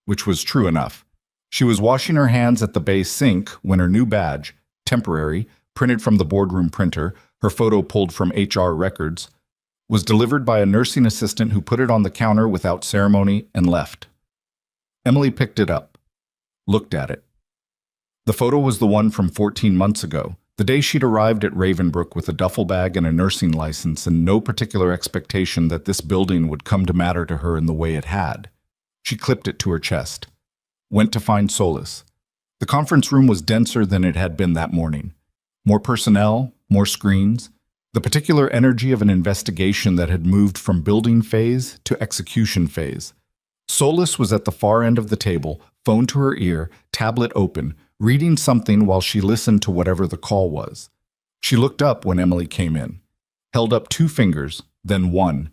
Which was true enough. She was washing her hands at the bay sink when her new badge, temporary, printed from the boardroom printer, her photo pulled from HR records, was delivered by a nursing assistant who put it on the counter without ceremony and left. Emily picked it up, looked at it. The photo was the one from 14 months ago, the day she'd arrived at Ravenbrook with a duffel bag and a nursing license and no particular expectation that this building would come to matter to her in the way it had. She clipped it to her chest. Went to find Solis. The conference room was denser than it had been that morning. More personnel, more screens, the particular energy of an investigation that had moved from building phase to execution phase. Solis was at the far end of the table, phone to her ear, tablet open, reading something while she listened to whatever the call was. She looked up when Emily came in, held up 2 fingers, then 1,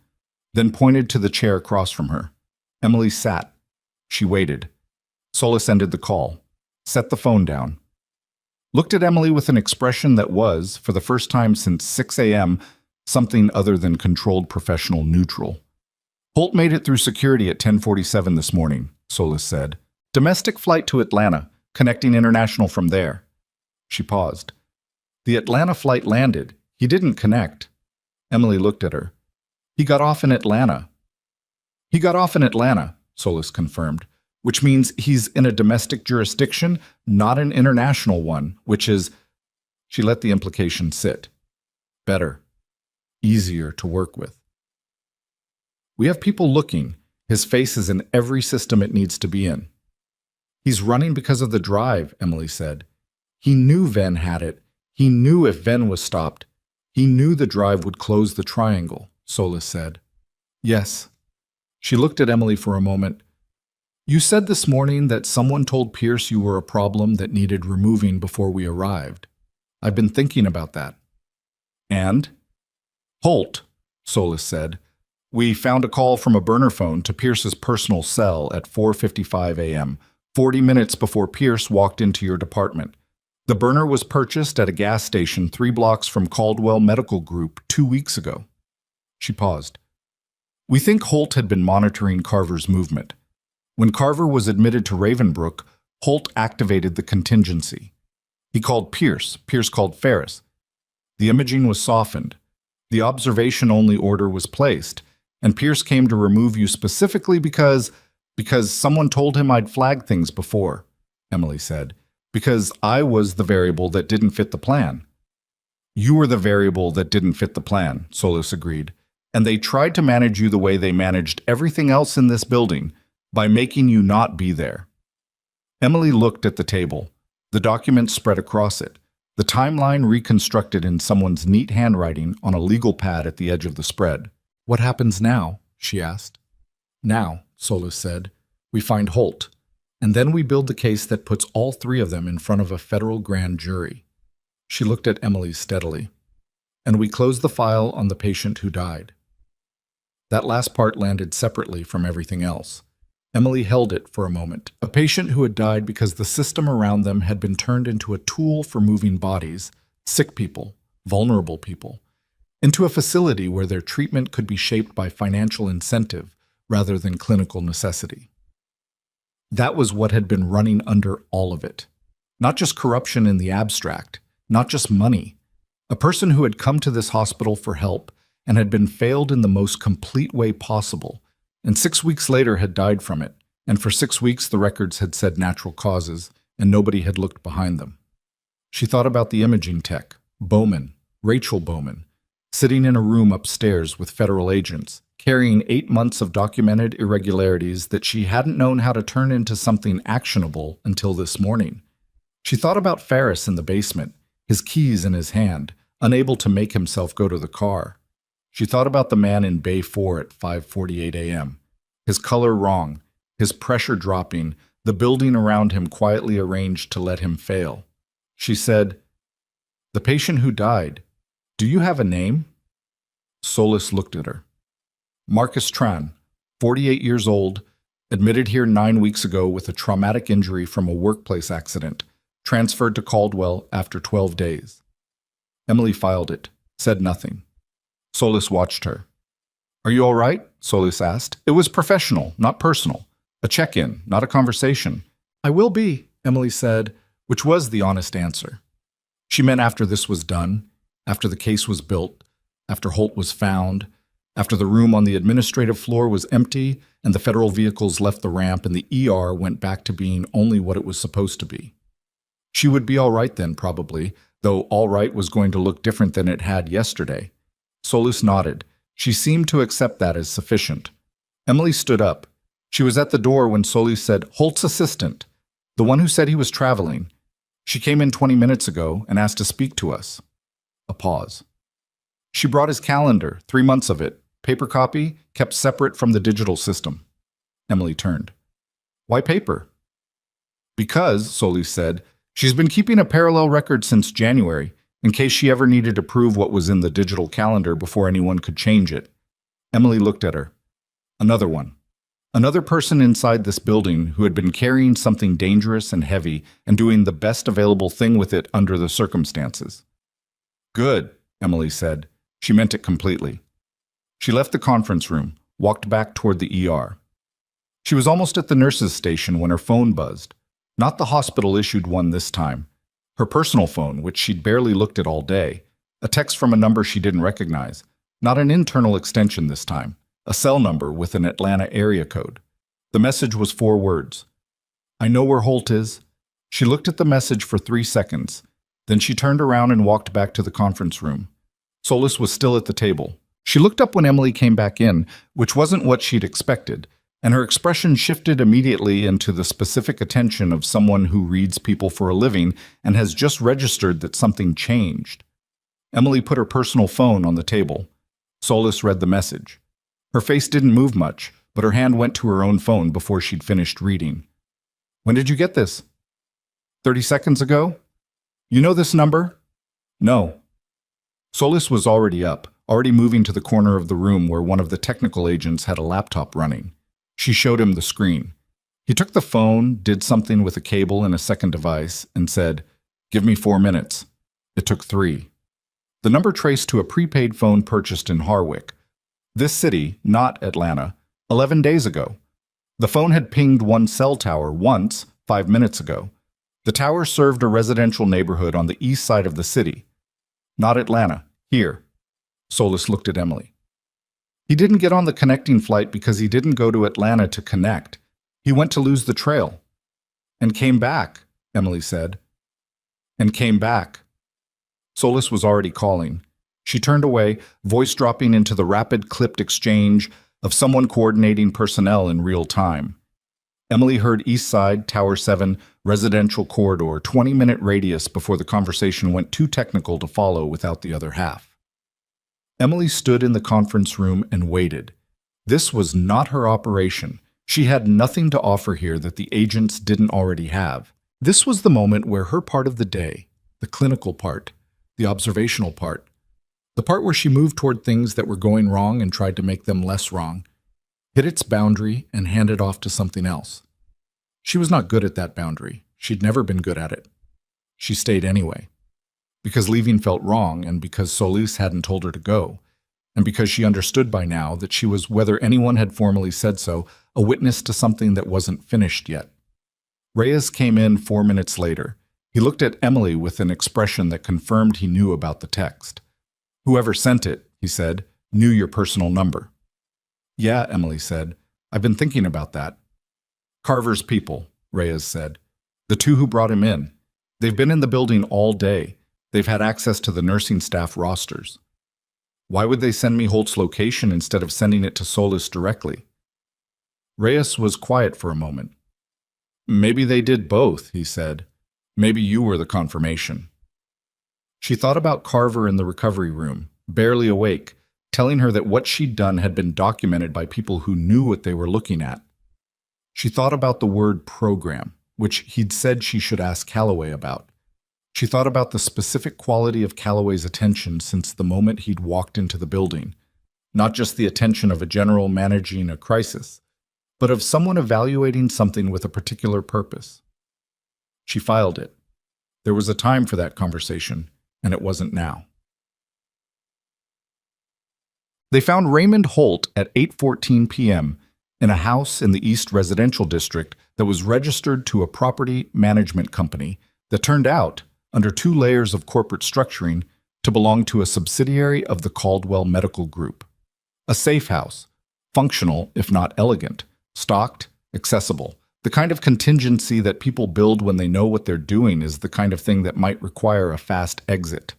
then pointed to the chair across from her. Emily sat. She waited. Solis ended the call, set the phone down, looked at Emily with an expression that was, for the first time since 6 a.m., something other than controlled professional neutral. "Holt made it through security at 10:47 this morning," Solis said. "Domestic flight to Atlanta, connecting international from there." She paused. "The Atlanta flight landed. He didn't connect." Emily looked at her. "He got off in Atlanta." "He got off in Atlanta," Solis confirmed, "which means he's in a domestic jurisdiction, not an international one, which is—" She let the implication sit. "Better. Easier to work with." "We have people looking. His face is in every system it needs to be in." "He's running because of the drive," Emily said. "He knew Venn had it. He knew if Venn was stopped. He knew the drive would close the triangle," Solis said. "Yes." She looked at Emily for a moment. "You said this morning that someone told Pierce you were a problem that needed removing before we arrived. I've been thinking about that." "And?" "Holt," Solis said. "We found a call from a burner phone to Pierce's personal cell at 4:55 a.m., 40 minutes before Pierce walked into your department. The burner was purchased at a gas station 3 blocks from Caldwell Medical Group 2 weeks ago." She paused. "We think Holt had been monitoring Carver's movement. When Carver was admitted to Ravenbrook, Holt activated the contingency. He called Pierce. Pierce called Ferris. The imaging was softened. The observation-only order was placed, and Pierce came to remove you specifically because someone told him I'd flagged things before," Emily said. "Because I was the variable that didn't fit the plan." "You were the variable that didn't fit the plan," Solis agreed. "And they tried to manage you the way they managed everything else in this building, by making you not be there." Emily looked at the table, the documents spread across it, the timeline reconstructed in someone's neat handwriting on a legal pad at the edge of the spread. "What happens now?" she asked. "Now," Solis said, "we find Holt, and then we build the case that puts all 3 of them in front of a federal grand jury." She looked at Emily steadily. "And we close the file on the patient who died." That last part landed separately from everything else. Emily held it for a moment. A patient who had died because the system around them had been turned into a tool for moving bodies, sick people, vulnerable people, into a facility where their treatment could be shaped by financial incentive rather than clinical necessity. That was what had been running under all of it. Not just corruption in the abstract, not just money. A person who had come to this hospital for help and had been failed in the most complete way possible, and 6 weeks later had died from it, and for 6 weeks the records had said natural causes, and nobody had looked behind them. She thought about the imaging tech, Bowman, Rachel Bowman, sitting in a room upstairs with federal agents, carrying 8 months of documented irregularities that she hadn't known how to turn into something actionable until this morning. She thought about Ferris in the basement, his keys in his hand, unable to make himself go to the car. She thought about the man in Bay 4 at 5:48 a.m., his color wrong, his pressure dropping, the building around him quietly arranged to let him fail. She said, "The patient who died, do you have a name?" Solis looked at her. Marcus Tran, 48 years old, admitted here 9 weeks ago with a traumatic injury from a workplace accident, transferred to Caldwell after 12 days. Emily filed it, said nothing. Solis watched her. "Are you all right?" Solis asked. "It was professional, not personal. A check-in, not a conversation." "I will be," Emily said, which was the honest answer. She meant after this was done, after the case was built, after Holt was found, after the room on the administrative floor was empty and the federal vehicles left the ramp and the ER went back to being only what it was supposed to be. She would be all right then, probably, though all right was going to look different than it had yesterday. Solis nodded. She seemed to accept that as sufficient. Emily stood up. She was at the door when Solis said, "Holt's assistant, the one who said he was traveling. She came in 20 minutes ago and asked to speak to us." A pause. "She brought his calendar, 3 months of it, paper copy, kept separate from the digital system." Emily turned. "Why paper?" "Because," Solis said, "she's been keeping a parallel record since January, in case she ever needed to prove what was in the digital calendar before anyone could change it." Emily looked at her. Another one. Another person inside this building who had been carrying something dangerous and heavy and doing the best available thing with it under the circumstances. "Good," Emily said. She meant it completely. She left the conference room, walked back toward the ER. She was almost at the nurse's station when her phone buzzed. Not the hospital-issued one this time. Her personal phone, which she'd barely looked at all day. A text from a number she didn't recognize. Not an internal extension this time. A cell number with an Atlanta area code. The message was 4 words. "I know where Holt is." She looked at the message for 3 seconds. Then she turned around and walked back to the conference room. Solis was still at the table. She looked up when Emily came back in, which wasn't what she'd expected, and her expression shifted immediately into the specific attention of someone who reads people for a living and has just registered that something changed. Emily put her personal phone on the table. Solis read the message. Her face didn't move much, but her hand went to her own phone before she'd finished reading. "When did you get this?" 30 seconds ago? "You know this number?" "No." Solis was already up, already moving to the corner of the room where one of the technical agents had a laptop running. She showed him the screen. He took the phone, did something with a cable and a second device, and said, "Give me 4 minutes." It took 3. The number traced to a prepaid phone purchased in Harwick. This city, not Atlanta, 11 days ago. The phone had pinged one cell tower once, 5 minutes ago. The tower served a residential neighborhood on the east side of the city. Not Atlanta, here. Solis looked at Emily. He didn't get on the connecting flight because he didn't go to Atlanta to connect. He went to lose the trail. And came back, Emily said. And came back. Solis was already calling. She turned away, voice dropping into the rapid, clipped exchange of someone coordinating personnel in real time. Emily heard East Side, Tower 7, residential corridor, 20-minute radius before the conversation went too technical to follow without the other half. Emily stood in the conference room and waited. This was not her operation. She had nothing to offer here that the agents didn't already have. This was the moment where her part of the day, the clinical part, the observational part, the part where she moved toward things that were going wrong and tried to make them less wrong, hit its boundary and handed off to something else. She was not good at that boundary. She'd never been good at it. She stayed anyway. Because leaving felt wrong, and because Solis hadn't told her to go, and because she understood by now that she was, whether anyone had formally said so, a witness to something that wasn't finished yet. Reyes came in 4 minutes later. He looked at Emily with an expression that confirmed he knew about the text. "Whoever sent it," he said, "knew your personal number." "Yeah," Emily said. I've been thinking about that. Carver's people, Reyes said. The two who brought him in. They've been in the building all day. They've had access to the nursing staff rosters. Why would they send me Holt's location instead of sending it to Solis directly? Reyes was quiet for a moment. Maybe they did both, he said. Maybe you were the confirmation. She thought about Carver in the recovery room, barely awake, telling her that what she'd done had been documented by people who knew what they were looking at. She thought about the word program, which he'd said she should ask Calloway about. She thought about the specific quality of Calloway's attention since the moment he'd walked into the building. Not just the attention of a general managing a crisis, but of someone evaluating something with a particular purpose. She filed it. There was a time for that conversation, and it wasn't now. They found Raymond Holt at 8:14 p.m. in a house in the East Residential District that was registered to a property management company that turned out, under 2 layers of corporate structuring, to belong to a subsidiary of the Caldwell Medical Group. A safe house, functional if not elegant, stocked, accessible. The kind of contingency that people build when they know what they're doing is the kind of thing that might require a fast exit.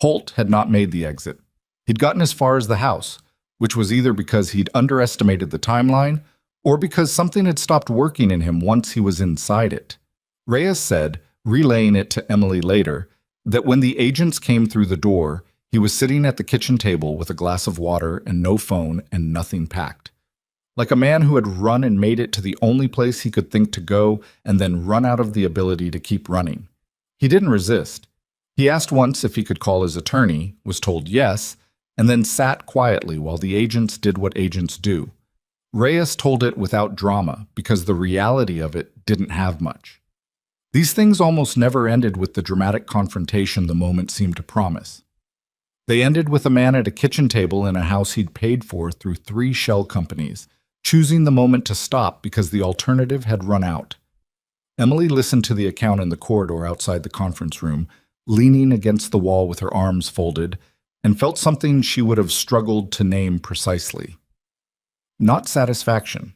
Holt had not made the exit. He'd gotten as far as the house, which was either because he'd underestimated the timeline or because something had stopped working in him once he was inside it. Reyes said, relaying it to Emily later, that when the agents came through the door, he was sitting at the kitchen table with a glass of water and no phone and nothing packed. Like a man who had run and made it to the only place he could think to go and then run out of the ability to keep running. He didn't resist. He asked once if he could call his attorney, was told yes, and then sat quietly while the agents did what agents do. Reyes told it without drama because the reality of it didn't have much. These things almost never ended with the dramatic confrontation the moment seemed to promise. They ended with a man at a kitchen table in a house he'd paid for through 3 shell companies, choosing the moment to stop because the alternative had run out. Emily listened to the account in the corridor outside the conference room, leaning against the wall with her arms folded, and felt something she would have struggled to name precisely. Not satisfaction.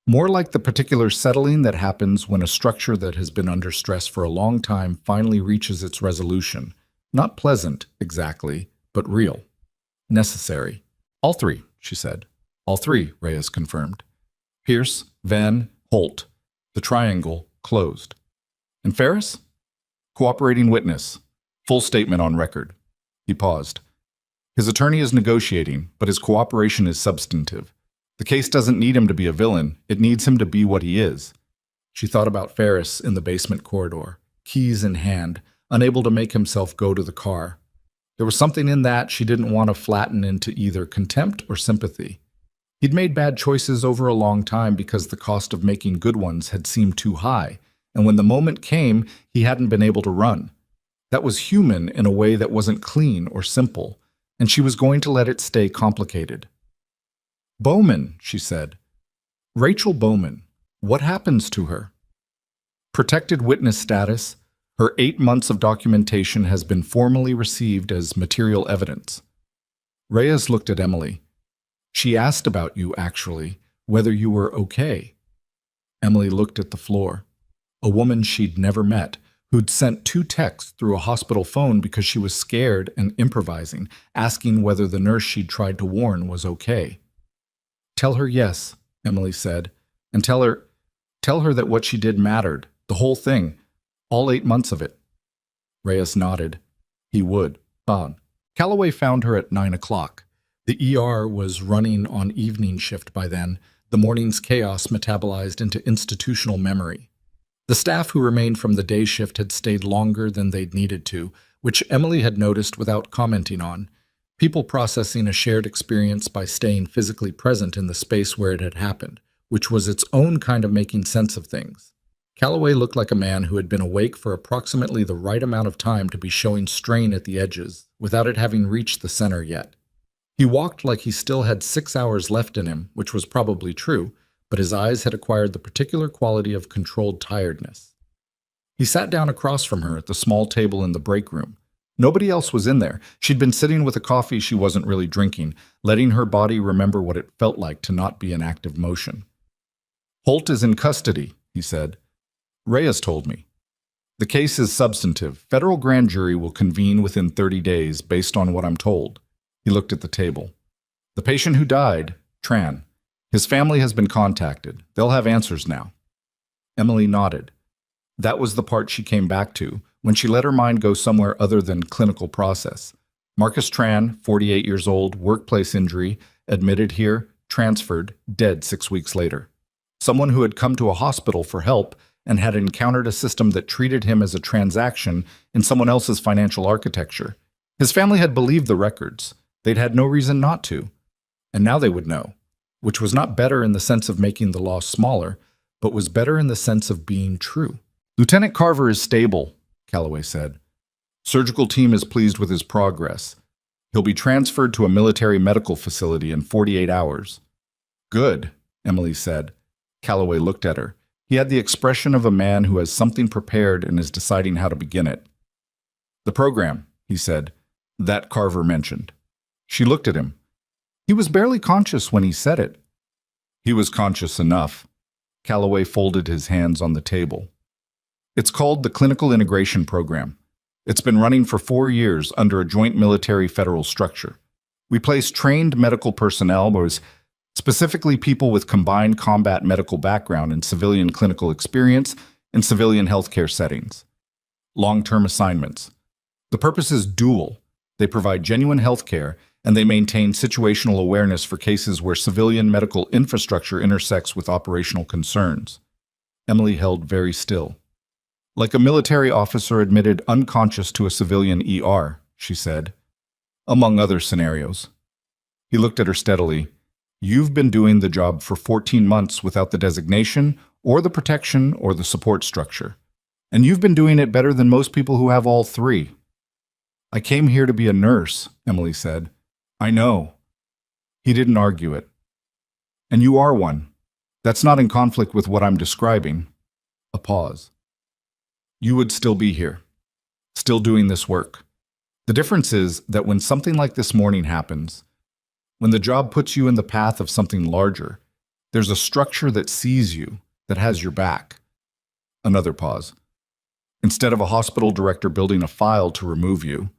More like the particular settling that happens when a structure that has been under stress for a long time finally reaches its resolution. Not pleasant, exactly, but real. Necessary. All 3, she said. All 3, Reyes confirmed. Pierce, Van, Holt. The triangle closed. And Ferris? Cooperating witness. Full statement on record. He paused. His attorney is negotiating, but his cooperation is substantive. The case doesn't need him to be a villain. It needs him to be what he is. She thought about Ferris in the basement corridor, keys in hand, unable to make himself go to the car. There was something in that she didn't want to flatten into either contempt or sympathy. He'd made bad choices over a long time because the cost of making good ones had seemed too high, and when the moment came, he hadn't been able to run. That was human in a way that wasn't clean or simple, and she was going to let it stay complicated. Bowman, she said. Rachel Bowman. What happens to her? Protected witness status. Her 8 months of documentation has been formally received as material evidence. Reyes looked at Emily. She asked about you, actually, whether you were okay. Emily looked at the floor. A woman she'd never met, who'd sent 2 texts through a hospital phone because she was scared and improvising, asking whether the nurse she'd tried to warn was okay. Tell her yes, Emily said, and tell her that what she did mattered, the whole thing, all 8 months of it. Reyes nodded. He would. Gone. Calloway found her at 9 o'clock. The ER was running on evening shift by then, the morning's chaos metabolized into institutional memory. The staff who remained from the day shift had stayed longer than they'd needed to, which Emily had noticed without commenting on, people processing a shared experience by staying physically present in the space where it had happened, which was its own kind of making sense of things. Calloway looked like a man who had been awake for approximately the right amount of time to be showing strain at the edges, without it having reached the center yet. He walked like he still had 6 hours left in him, which was probably true, but his eyes had acquired the particular quality of controlled tiredness. He sat down across from her at the small table in the break room, Nobody else was in there. She'd been sitting with a coffee she wasn't really drinking, letting her body remember what it felt like to not be in active motion. Holt is in custody, he said. Reyes told me. The case is substantive. Federal grand jury will convene within 30 days based on what I'm told. He looked at the table. The patient who died, Tran. His family has been contacted. They'll have answers now. Emily nodded. That was the part she came back to, when she let her mind go somewhere other than clinical process. Marcus Tran, 48 years old, workplace injury, admitted here, transferred, dead 6 weeks later. Someone who had come to a hospital for help and had encountered a system that treated him as a transaction in someone else's financial architecture. His family had believed the records. They'd had no reason not to. And now they would know, which was not better in the sense of making the loss smaller, but was better in the sense of being true. Lieutenant Carver is stable, Calloway said. Surgical team is pleased with his progress. He'll be transferred to a military medical facility in 48 hours. Good, Emily said. Calloway looked at her. He had the expression of a man who has something prepared and is deciding how to begin it. The program, he said, that Carver mentioned. She looked at him. He was barely conscious when he said it. He was conscious enough. Calloway folded his hands on the table. It's called the Clinical Integration Program. It's been running for 4 years under a joint military-federal structure. We place trained medical personnel, specifically people with combined combat medical background and civilian clinical experience in civilian healthcare settings. Long-term assignments. The purpose is dual. They provide genuine healthcare, and they maintain situational awareness for cases where civilian medical infrastructure intersects with operational concerns. Emily held very still. Like a military officer admitted unconscious to a civilian ER, she said, among other scenarios. He looked at her steadily. You've been doing the job for 14 months without the designation or the protection or the support structure. And you've been doing it better than most people who have all three. I came here to be a nurse, Emily said. I know. He didn't argue it. And you are one. That's not in conflict with what I'm describing. A pause. You would still be here, still doing this work. The difference is that when something like this morning happens, when the job puts you in the path of something larger, there's a structure that sees you, that has your back. Another pause. Instead of a hospital director building a file to remove you,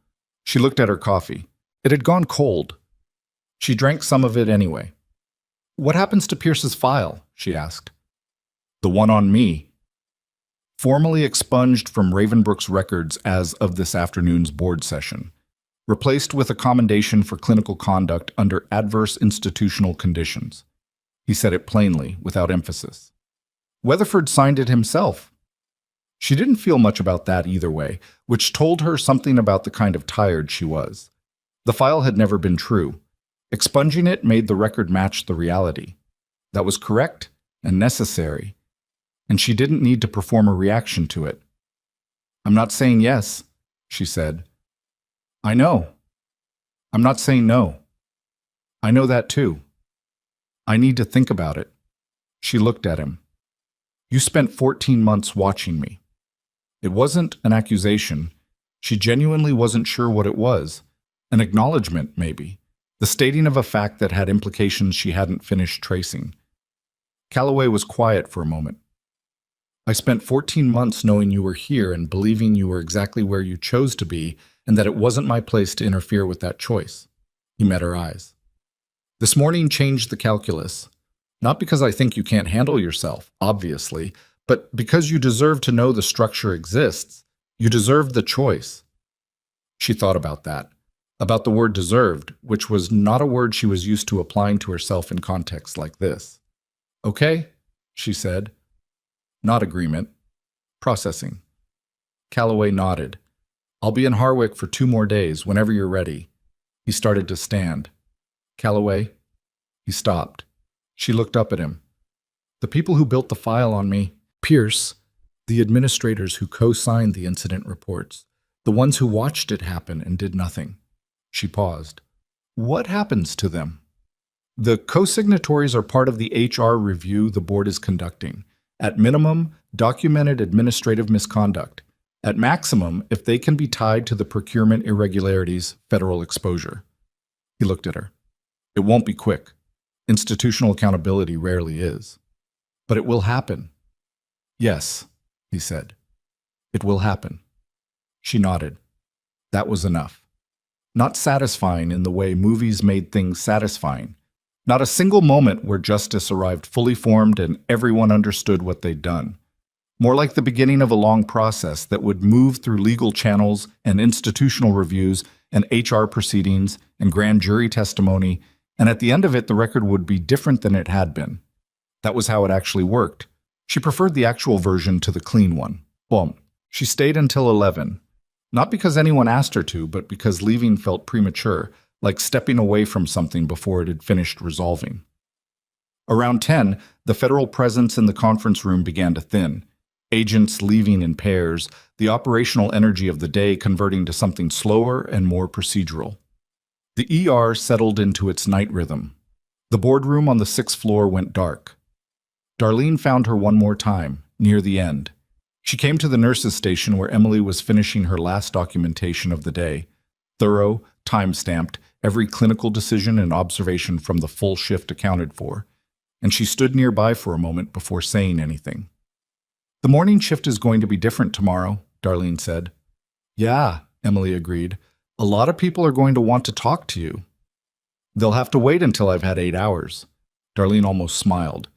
she looked at her coffee. It had gone cold. She drank some of it anyway. What happens to Pierce's file? She asked. The one on me. Formally expunged from Ravenbrook's records as of this afternoon's board session. Replaced with a commendation for clinical conduct under adverse institutional conditions. He said it plainly, without emphasis. Weatherford signed it himself. She didn't feel much about that either way, which told her something about the kind of tired she was. The file had never been true. Expunging it made the record match the reality. That was correct and necessary, and she didn't need to perform a reaction to it. I'm not saying yes, she said. I know. I'm not saying no. I know that too. I need to think about it. She looked at him. You spent 14 months watching me. It wasn't an accusation. She genuinely wasn't sure what it was. An acknowledgement, maybe. The stating of a fact that had implications she hadn't finished tracing. Calloway was quiet for a moment. I spent 14 months knowing you were here and believing you were exactly where you chose to be, and that it wasn't my place to interfere with that choice. He met her eyes. This morning changed the calculus. Not because I think you can't handle yourself, obviously, but because you deserve to know the structure exists. You deserve the choice. She thought about that. About the word deserved, which was not a word she was used to applying to herself in contexts like this. Okay, she said. Not agreement. Processing. Calloway nodded. I'll be in Harwick for 2 more days, whenever you're ready. He started to stand. Calloway. He stopped. She looked up at him. The people who built the file on me, Pierce, the administrators who co-signed the incident reports, the ones who watched it happen and did nothing. She paused. What happens to them? The co-signatories are part of the HR review the board is conducting. At minimum, documented administrative misconduct. At maximum, if they can be tied to the procurement irregularities, federal exposure. He looked at her. It won't be quick. Institutional accountability rarely is. But it will happen. Yes, he said. It will happen. She nodded. That was enough. Not satisfying in the way movies made things satisfying. Not a single moment where justice arrived fully formed and everyone understood what they'd done. More like the beginning of a long process that would move through legal channels and institutional reviews and HR proceedings and grand jury testimony, and at the end of it, the record would be different than it had been. That was how it actually worked. She preferred the actual version to the clean one. Boom. She stayed until 11. Not because anyone asked her to, but because leaving felt premature, like stepping away from something before it had finished resolving. Around 10, the federal presence in the conference room began to thin. Agents leaving in pairs, the operational energy of the day converting to something slower and more procedural. The ER settled into its night rhythm. The boardroom on the 6th floor went dark. Darlene found her one more time, near the end. She came to the nurses' station where Emily was finishing her last documentation of the day. Thorough, time-stamped, every clinical decision and observation from the full shift accounted for. And she stood nearby for a moment before saying anything. The morning shift is going to be different tomorrow, Darlene said. Yeah, Emily agreed. A lot of people are going to want to talk to you. They'll have to wait until I've had 8 hours. Darlene almost smiled.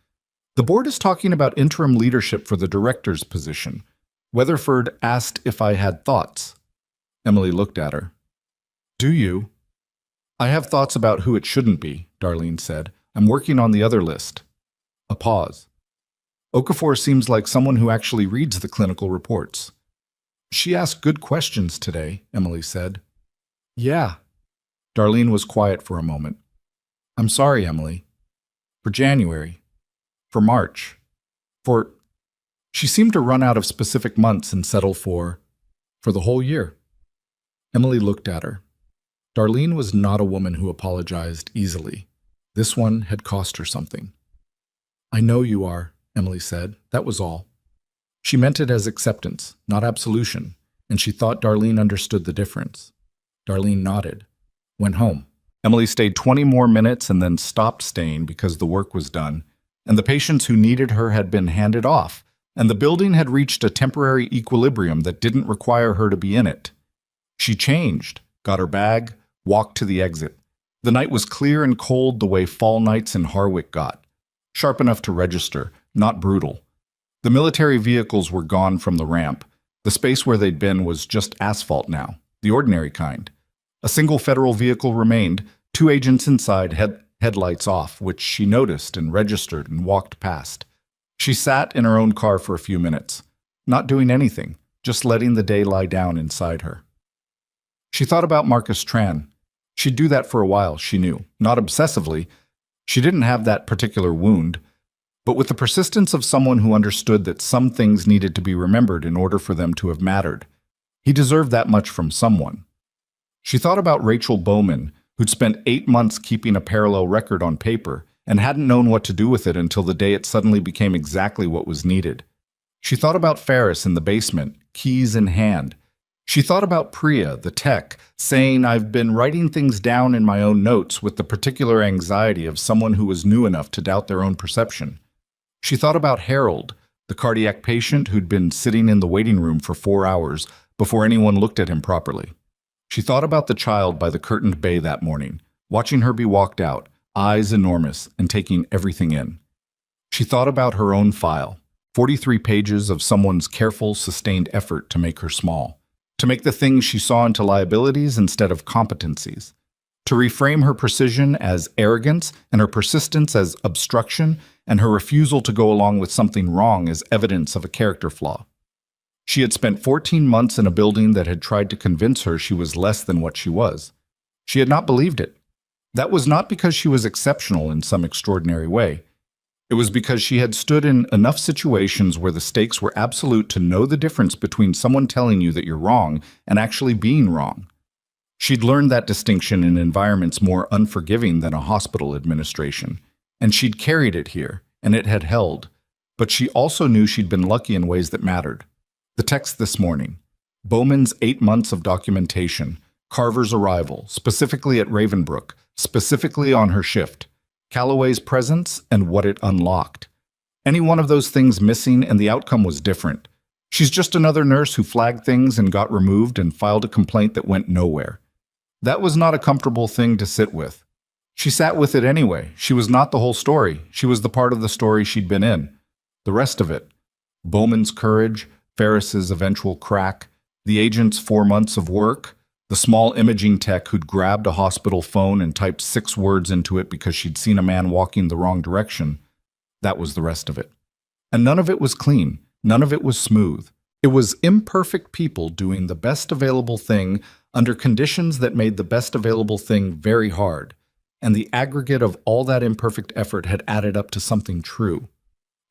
The board is talking about interim leadership for the director's position. Weatherford asked if I had thoughts. Emily looked at her. Do you? I have thoughts about who it shouldn't be, Darlene said. I'm working on the other list. A pause. Okafor seems like someone who actually reads the clinical reports. She asked good questions today, Emily said. Yeah. Darlene was quiet for a moment. I'm sorry, Emily. For January. For March. For... She seemed to run out of specific months and settle for the whole year. Emily looked at her. Darlene was not a woman who apologized easily. This one had cost her something. I know you are, Emily said. That was all. She meant it as acceptance, not absolution, and she thought Darlene understood the difference. Darlene nodded. Went home. Emily stayed 20 more minutes and then stopped staying because the work was done, and the patients who needed her had been handed off, and the building had reached a temporary equilibrium that didn't require her to be in it. She changed, got her bag, walked to the exit. The night was clear and cold the way fall nights in Harwick got. Sharp enough to register, not brutal. The military vehicles were gone from the ramp. The space where they'd been was just asphalt now, the ordinary kind. A single federal vehicle remained, 2 agents inside, headlights off, which she noticed and registered and walked past. She sat in her own car for a few minutes, not doing anything, just letting the day lie down inside her. She thought about Marcus Tran. She'd do that for a while, she knew. Not obsessively. She didn't have that particular wound, but with the persistence of someone who understood that some things needed to be remembered in order for them to have mattered. He deserved that much from someone. She thought about Rachel Bowman, who'd spent 8 months keeping a parallel record on paper and hadn't known what to do with it until the day it suddenly became exactly what was needed. She thought about Ferris in the basement, keys in hand. She thought about Priya, the tech, saying, I've been writing things down in my own notes with the particular anxiety of someone who was new enough to doubt their own perception. She thought about Harold, the cardiac patient who'd been sitting in the waiting room for 4 hours before anyone looked at him properly. She thought about the child by the curtained bay that morning, watching her be walked out, eyes enormous, and taking everything in. She thought about her own file, 43 pages of someone's careful, sustained effort to make her small, to make the things she saw into liabilities instead of competencies, to reframe her precision as arrogance and her persistence as obstruction and her refusal to go along with something wrong as evidence of a character flaw. She had spent 14 months in a building that had tried to convince her she was less than what she was. She had not believed it. That was not because she was exceptional in some extraordinary way. It was because she had stood in enough situations where the stakes were absolute to know the difference between someone telling you that you're wrong and actually being wrong. She'd learned that distinction in environments more unforgiving than a hospital administration, and she'd carried it here, and it had held. But she also knew she'd been lucky in ways that mattered. The text this morning, Bowman's 8 months of documentation, Carver's arrival, specifically at Ravenbrook, specifically on her shift, Calloway's presence and what it unlocked. Any one of those things missing and the outcome was different. She's just another nurse who flagged things and got removed and filed a complaint that went nowhere. That was not a comfortable thing to sit with. She sat with it anyway. She was not the whole story. She was the part of the story she'd been in. The rest of it. Bowman's courage, Ferris's eventual crack, the agent's 4 months of work, the small imaging tech who'd grabbed a hospital phone and typed 6 words into it because she'd seen a man walking the wrong direction. That was the rest of it. And none of it was clean. None of it was smooth. It was imperfect people doing the best available thing under conditions that made the best available thing very hard. And the aggregate of all that imperfect effort had added up to something true.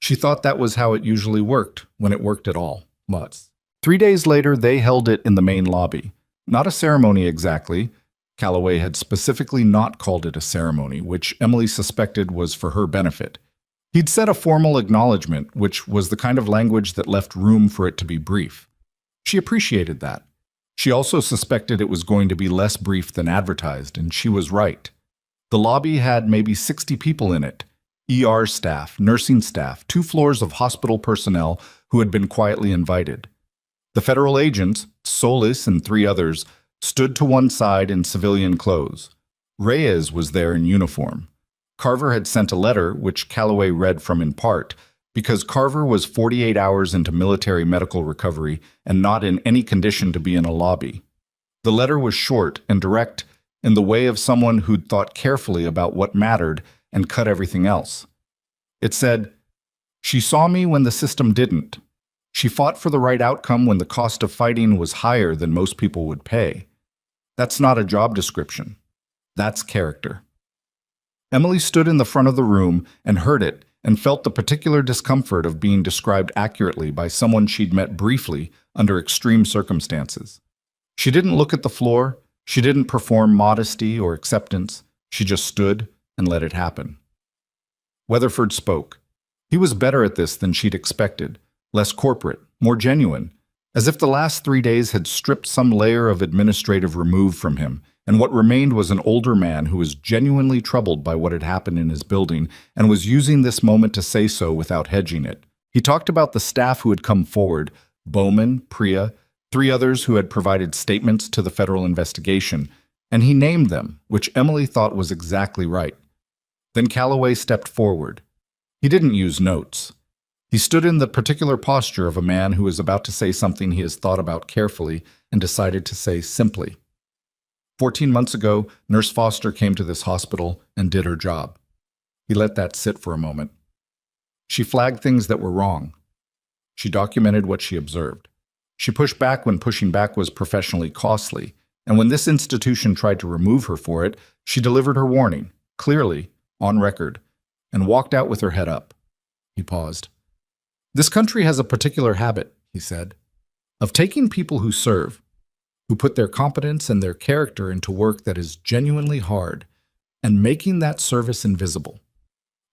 She thought that was how it usually worked, when it worked at all. But 3 days later, they held it in the main lobby. Not a ceremony exactly. Calloway had specifically not called it a ceremony, which Emily suspected was for her benefit. He'd said a formal acknowledgement, which was the kind of language that left room for it to be brief. She appreciated that. She also suspected it was going to be less brief than advertised, and she was right. The lobby had maybe 60 people in it. ER staff, nursing staff, 2 floors of hospital personnel who had been quietly invited. The federal agents, Solis and 3 others, stood to one side in civilian clothes. Reyes was there in uniform. Carver had sent a letter, which Calloway read from in part, because Carver was 48 hours into military medical recovery and not in any condition to be in a lobby. The letter was short and direct, in the way of someone who'd thought carefully about what mattered and cut everything else. It said, "She saw me when the system didn't. She fought for the right outcome when the cost of fighting was higher than most people would pay. That's not a job description. That's character." Emily stood in the front of the room and heard it and felt the particular discomfort of being described accurately by someone she'd met briefly under extreme circumstances. She didn't look at the floor. She didn't perform modesty or acceptance. She just stood and let it happen. Weatherford spoke. He was better at this than she'd expected, less corporate, more genuine, as if the last 3 days had stripped some layer of administrative remove from him, and what remained was an older man who was genuinely troubled by what had happened in his building and was using this moment to say so without hedging it. He talked about the staff who had come forward, Bowman, Priya, 3 others who had provided statements to the federal investigation, and he named them, which Emily thought was exactly right. Then Calloway stepped forward. He didn't use notes. He stood in the particular posture of a man who is about to say something he has thought about carefully and decided to say simply. 14 months ago, Nurse Foster came to this hospital and did her job. He let that sit for a moment. She flagged things that were wrong. She documented what she observed. She pushed back when pushing back was professionally costly, and when this institution tried to remove her for it, she delivered her warning, clearly, on record, and walked out with her head up. He paused. "This country has a particular habit," he said, "of taking people who serve, who put their competence and their character into work that is genuinely hard, and making that service invisible.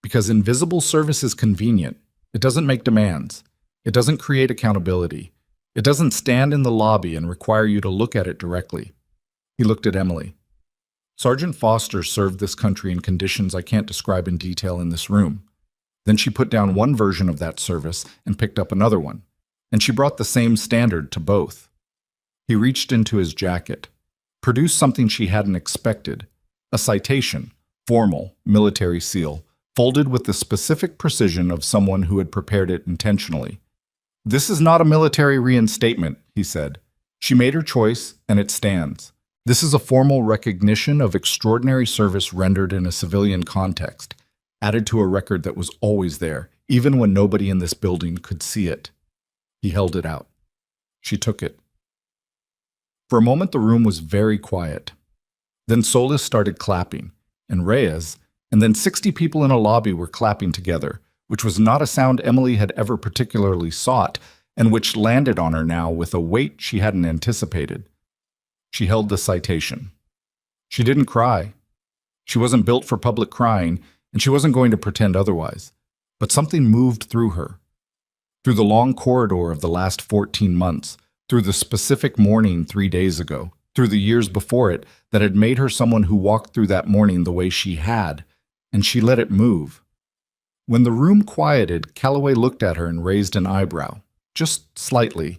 Because invisible service is convenient. It doesn't make demands. It doesn't create accountability. It doesn't stand in the lobby and require you to look at it directly." He looked at Emily. "Sergeant Foster served this country in conditions I can't describe in detail in this room. Then she put down one version of that service and picked up another one, and she brought the same standard to both." He reached into his jacket, produced something she hadn't expected, a citation, formal, military seal, folded with the specific precision of someone who had prepared it intentionally. "This is not a military reinstatement," he said. "She made her choice, and it stands. This is a formal recognition of extraordinary service rendered in a civilian context, added to a record that was always there, even when nobody in this building could see it." He held it out. She took it. For a moment, the room was very quiet. Then Solis started clapping, and Reyes, and then 60 people in a lobby were clapping together, which was not a sound Emily had ever particularly sought, and which landed on her now with a weight she hadn't anticipated. She held the citation. She didn't cry. She wasn't built for public crying, and she wasn't going to pretend otherwise. But something moved through her. Through the long corridor of the last 14 months, through the specific morning 3 days ago, through the years before it that had made her someone who walked through that morning the way she had, and she let it move. When the room quieted, Calloway looked at her and raised an eyebrow, just slightly.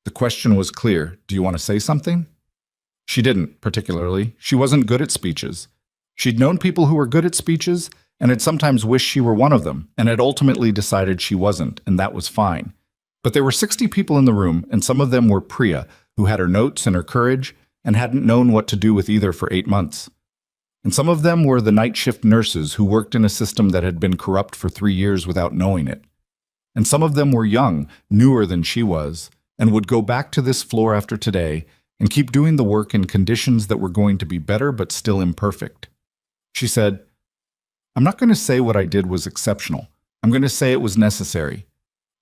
The question was clear. Do you want to say something? She didn't, particularly. She wasn't good at speeches. She'd known people who were good at speeches and had sometimes wished she were one of them, and had ultimately decided she wasn't, and that was fine. But there were 60 people in the room, and some of them were Priya, who had her notes and her courage, and hadn't known what to do with either for 8 months. And some of them were the night shift nurses who worked in a system that had been corrupt for 3 years without knowing it. And some of them were young, newer than she was, and would go back to this floor after today and keep doing the work in conditions that were going to be better but still imperfect. She said, "I'm not going to say what I did was exceptional. I'm going to say it was necessary."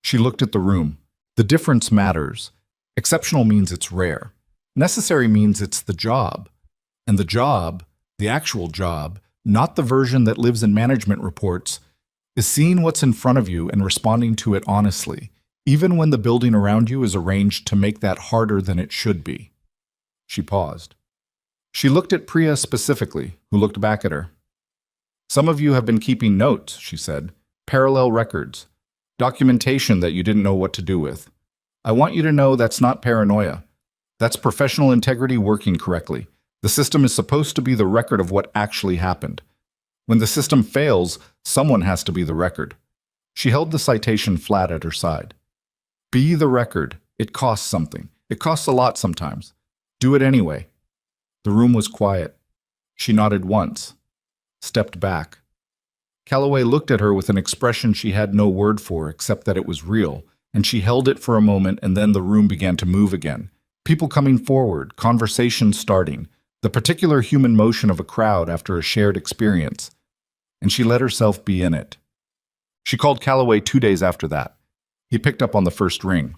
She looked at the room. The difference matters. Exceptional means it's rare. Necessary means it's the job. And the job, the actual job, not the version that lives in management reports, is seeing what's in front of you and responding to it honestly, even when the building around you is arranged to make that harder than it should be. She paused. She looked at Priya specifically, who looked back at her. "Some of you have been keeping notes," she said, "parallel records, documentation that you didn't know what to do with. I want you to know that's not paranoia. That's professional integrity working correctly. The system is supposed to be the record of what actually happened. When the system fails, someone has to be the record." She held the citation flat at her side. Be the record. It costs something. It costs a lot sometimes. Do it anyway. The room was quiet. She nodded once, stepped back. Calloway looked at her with an expression she had no word for except that it was real, and she held it for a moment, and then the room began to move again. People coming forward, conversations starting, the particular human motion of a crowd after a shared experience, and she let herself be in it. She called Calloway 2 days after that. He picked up on the first ring.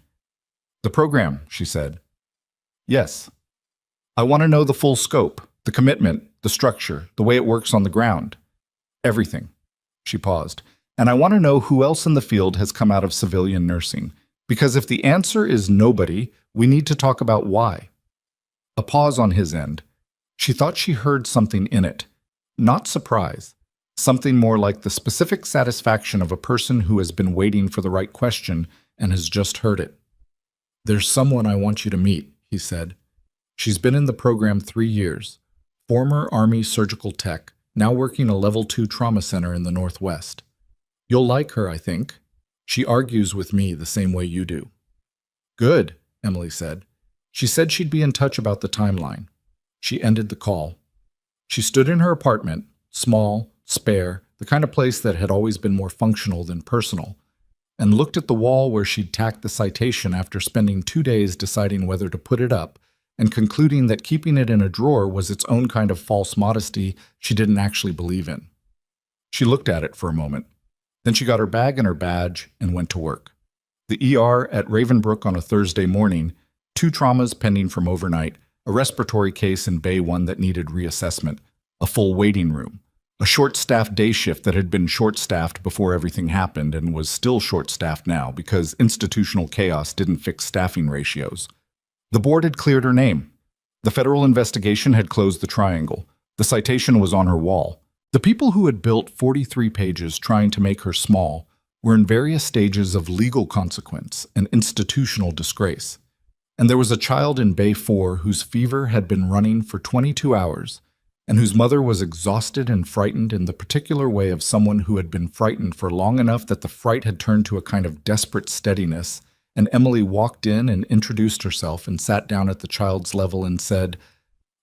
"The program," she said. "Yes. I want to know the full scope, the commitment, the structure, the way it works on the ground. Everything." She paused. "And I want to know who else in the field has come out of civilian nursing. Because if the answer is nobody, we need to talk about why." A pause on his end. She thought she heard something in it. Not surprise. Something more like the specific satisfaction of a person who has been waiting for the right question and has just heard it. "There's someone I want you to meet," he said. "She's been in the program 3 years. Former Army surgical tech, now working a level 2 trauma center in the Northwest. You'll like her, I think. She argues with me the same way you do." "Good," Emily said. She said she'd be in touch about the timeline. She ended the call. She stood in her apartment, small, spare, the kind of place that had always been more functional than personal, and looked at the wall where she'd tacked the citation after spending 2 days deciding whether to put it up and concluding that keeping it in a drawer was its own kind of false modesty she didn't actually believe in. She looked at it for a moment. Then she got her bag and her badge and went to work. The ER at Ravenbrook on a Thursday morning, 2 traumas pending from overnight, a respiratory case in Bay 1 that needed reassessment, a full waiting room, a short-staffed day shift that had been short-staffed before everything happened and was still short-staffed now because institutional chaos didn't fix staffing ratios. The board had cleared her name. The federal investigation had closed the triangle. The citation was on her wall. The people who had built 43 pages trying to make her small were in various stages of legal consequence and institutional disgrace. And there was a child in Bay 4 whose fever had been running for 22 hours and whose mother was exhausted and frightened in the particular way of someone who had been frightened for long enough that the fright had turned to a kind of desperate steadiness, and Emily walked in and introduced herself and sat down at the child's level and said,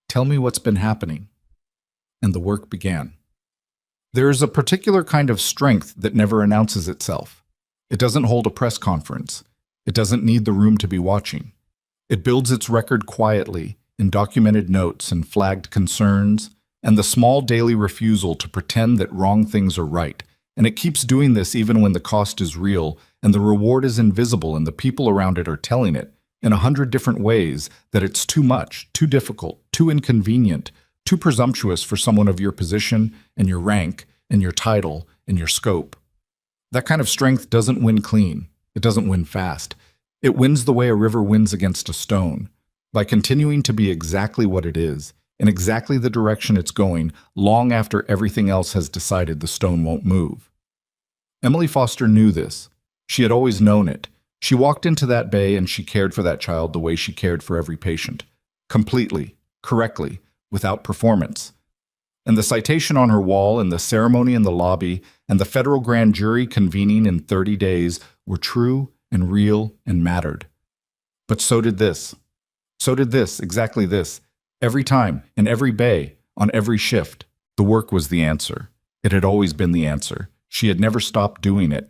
"Tell me what's been happening." And the work began. There is a particular kind of strength that never announces itself. It doesn't hold a press conference. It doesn't need the room to be watching. It builds its record quietly in documented notes and flagged concerns and the small daily refusal to pretend that wrong things are right. And it keeps doing this even when the cost is real and the reward is invisible and the people around it are telling it in 100 different ways that it's too much, too difficult, too inconvenient, too presumptuous for someone of your position and your rank and your title and your scope. That kind of strength doesn't win clean. It doesn't win fast. It wins the way a river wins against a stone, by continuing to be exactly what it is, in exactly the direction it's going, long after everything else has decided the stone won't move. Emily Foster knew this. She had always known it. She walked into that bay and she cared for that child the way she cared for every patient. Completely, correctly, without performance. And the citation on her wall and the ceremony in the lobby and the federal grand jury convening in 30 days were true and real and mattered. But so did this. So did this, exactly this. Every time, in every bay, on every shift, the work was the answer. It had always been the answer. She had never stopped doing it.